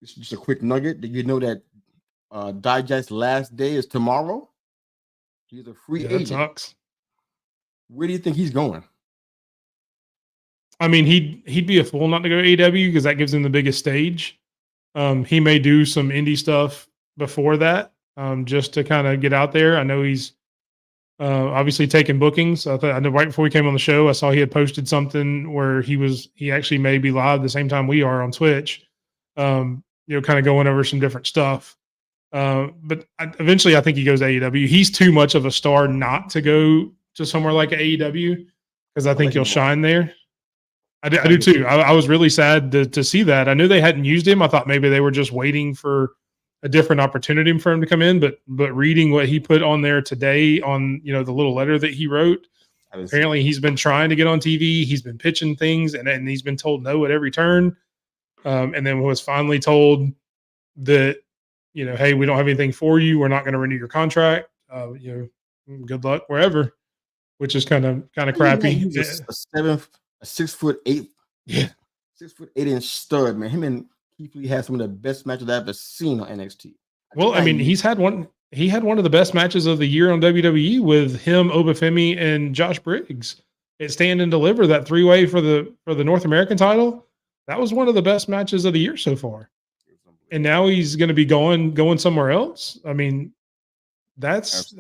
It's just a quick nugget. Did you know that Digest's last day is tomorrow? He's a free agent. That sucks. Where do you think he's going? I mean, he'd be a fool not to go to AEW because that gives him the biggest stage. He may do some indie stuff before that, just to kind of get out there. I know he's obviously taking bookings. I know right before we came on the show, I saw he had posted something where he actually may be live the same time we are on Twitch. Kind of going over some different stuff. But eventually, I think he goes to AEW. He's too much of a star not to go to somewhere like AEW because I think he'll shine there. I do too. I was really sad to see that. I knew they hadn't used him. I thought maybe they were just waiting for a different opportunity for him to come in. But reading what he put on there today on the little letter that he wrote, apparently he's been trying to get on TV. He's been pitching things and he's been told no at every turn. And then was finally told that, hey, we don't have anything for you. We're not going to renew your contract. Good luck wherever, which is kind of crappy. He was a 6'8", 6'8" stud, man. Him and Keith Lee had some of the best matches I've ever seen on NXT. Well, I mean, he had one of the best matches of the year on WWE with him, Obafemi, and Josh Briggs at Stand and Deliver, that 3-way for the North American title. That was one of the best matches of the year so far. And now he's going to be going somewhere else. I mean, that's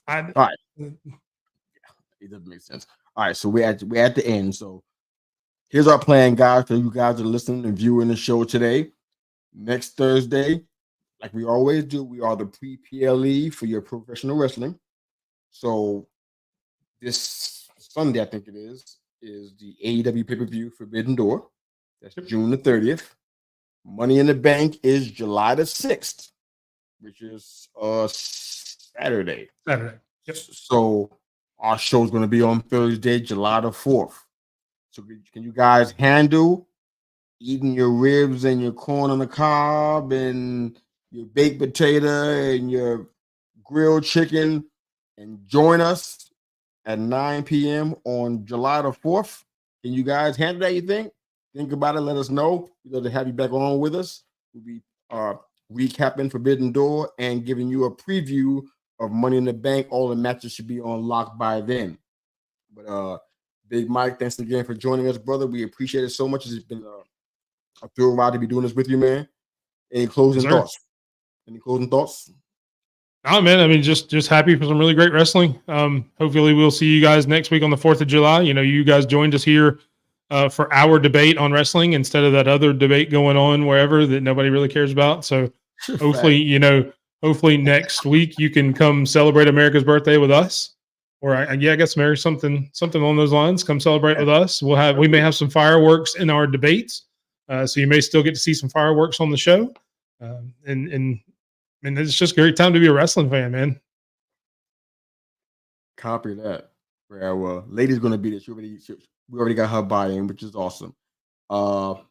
all right. It doesn't make sense. All right, so we're at the end. So here's our plan, guys, for you guys that are listening and viewing the show today. Next Thursday, like we always do, we are the Pre-PLE for your professional wrestling. So this Sunday, I think it is the AEW pay-per-view Forbidden Door. That's June the 30th. Money in the Bank is July the 6th, which is Saturday. Yep. So our show is going to be on Thursday, July the 4th. So can you guys handle eating your ribs and your corn on the cob and your baked potato and your grilled chicken and join us at 9 p.m. on July the 4th? Can you guys handle that, you think? Think about it. Let us know. We'd love to have you back on with us. We'll be recapping Forbidden Door and giving you a preview of Money in the Bank. All the matches should be on lock by then. But Big Mike, thanks again for joining us, brother. We appreciate it so much. It's been a thrill ride to be doing this with you, man. Any closing thoughts? Any closing thoughts? Oh, man, I mean, just happy for some really great wrestling. Hopefully we'll see you guys next week on the 4th of July. You guys joined us here for our debate on wrestling instead of that other debate going on wherever that nobody really cares about. So hopefully, hopefully next week you can come celebrate America's birthday with us. Or I guess maybe something along those lines. Come celebrate with us. We may have some fireworks in our debates. So you may still get to see some fireworks on the show. And it's just a great time to be a wrestling fan, man. Copy that. Well, lady's going to be there. We already got her buy-in, which is awesome. Shout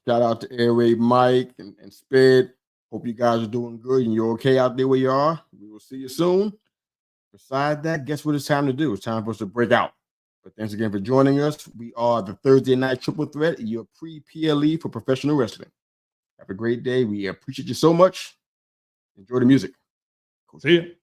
out to Airway Mike and Spid. Hope you guys are doing good and you're okay out there where you are. We will see you soon. Besides that, guess what it's time to do? It's time for us to break out. But thanks again for joining us. We are the Thursday Night Triple Threat, your Pre-PLE for professional wrestling. Have a great day. We appreciate you so much. Enjoy the music. See you.